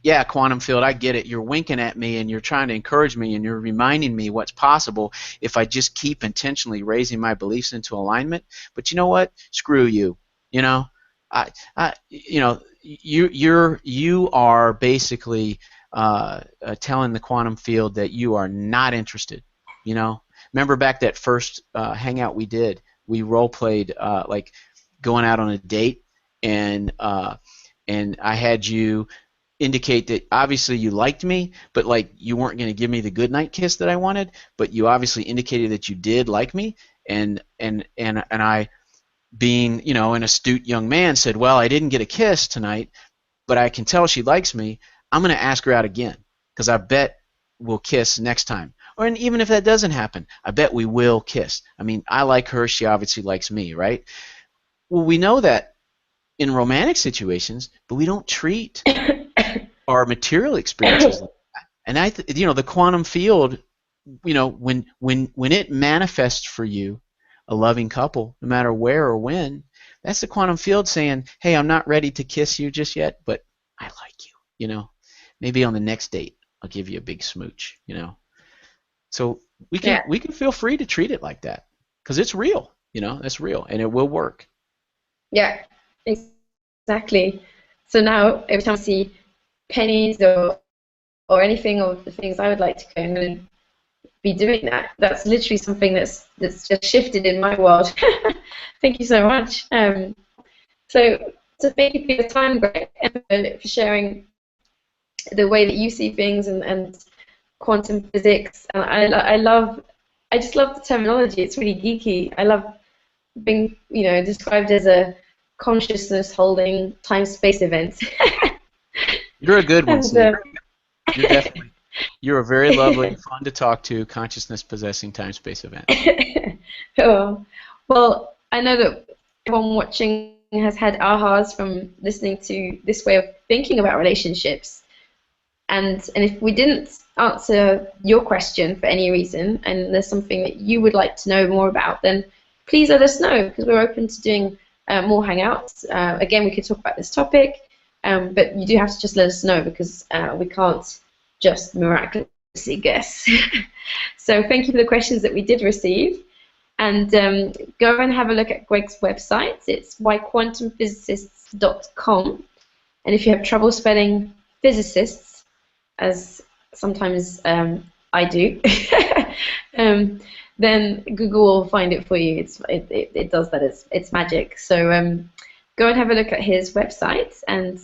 S2: yeah, quantum field, I get it. You're winking at me and you're trying to encourage me and you're reminding me what's possible if I just keep intentionally raising my beliefs into alignment. But you know what? Screw you. You are basically telling the quantum field that you are not interested. Remember back that first hangout we did, we role played like going out on a date, and I had you indicate that obviously you liked me, but like you weren't going to give me the goodnight kiss that I wanted, but you obviously indicated that you did like me, and I, being an astute young man, said, well, I didn't get a kiss tonight, but I can tell she likes me. I'm going to ask her out again because I bet we'll kiss next time. And even if that doesn't happen, I bet we will kiss. I mean, I like her, she obviously likes me, right? Well, we know that in romantic situations, but we don't treat our material experiences like that. And the quantum field, when it manifests for you, a loving couple, no matter where or when, that's the quantum field saying, hey, I'm not ready to kiss you just yet, but I like you. Maybe on the next date I'll give you a big smooch. So we can feel free to treat it like that because it's real. It's real and it will work.
S1: Yeah, exactly. So now every time I see pennies or anything of the things I would like to go, I'm going to be doing that. That's literally something that's just shifted in my world. Thank you so much. So thank you for your time, Greg, and for sharing the way that you see things and quantum physics. And I just love the terminology. It's really geeky. I love being described as a consciousness holding time-space event.
S2: You're a good one, Sam. You're a very lovely, fun to talk to, consciousness possessing time-space event.
S1: Oh, well, I know that everyone watching has had ahas from listening to this way of thinking about relationships. And if we didn't answer your question for any reason, and there's something that you would like to know more about, then please let us know, because we're open to doing more hangouts. Again, we could talk about this topic, but you do have to just let us know, because we can't just miraculously guess. So thank you for the questions that we did receive. And go and have a look at Greg's website. It's whyquantumphysicists.com. And if you have trouble spelling physicists, as sometimes I do, then Google will find it for you. It does that. It's magic. So go and have a look at his website. And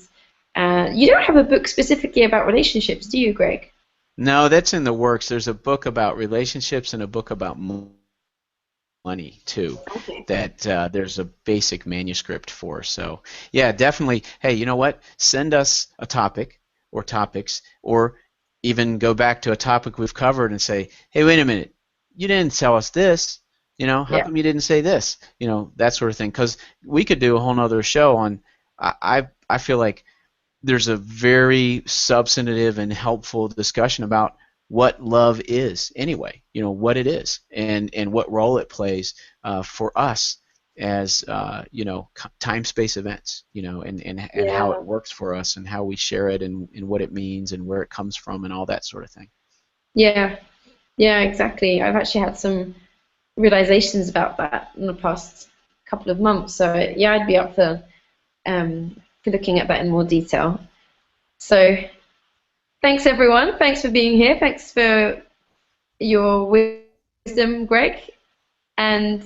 S1: you don't have a book specifically about relationships, do you, Greg?
S2: No, that's in the works. There's a book about relationships and a book about money too, okay, that there's a basic manuscript for. So yeah, definitely. Hey, you know what? Send us a topic or topics, or even go back to a topic we've covered and say, hey, wait a minute, you didn't tell us this. How come you didn't say this? That sort of thing. Because we could do a whole nother show on. I feel like there's a very substantive and helpful discussion about what love is anyway, what it is and what role it plays for us as time-space events, and how it works for us and how we share it and what it means and where it comes from and all that sort of thing.
S1: Yeah, exactly. I've actually had some realizations about that in the past couple of months. So yeah, I'd be up for looking at that in more detail. So thanks, everyone. Thanks for being here. Thanks for your wisdom, Greg. And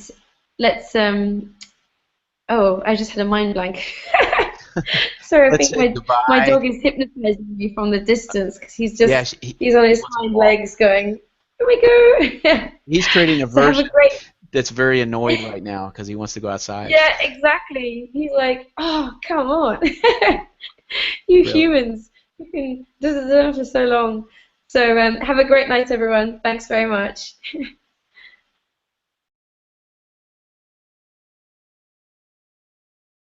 S1: let's oh, I just had a mind blank. Sorry, I think my dog is hypnotizing me from the distance, because he's just he's on his hind legs going, here we go.
S2: He's creating a version. that's very annoyed right now because he wants to go outside.
S1: Yeah, exactly. He's like, oh, come on. You
S2: Really.
S1: humans. You've been for so long. So have a great night, everyone. Thanks very much.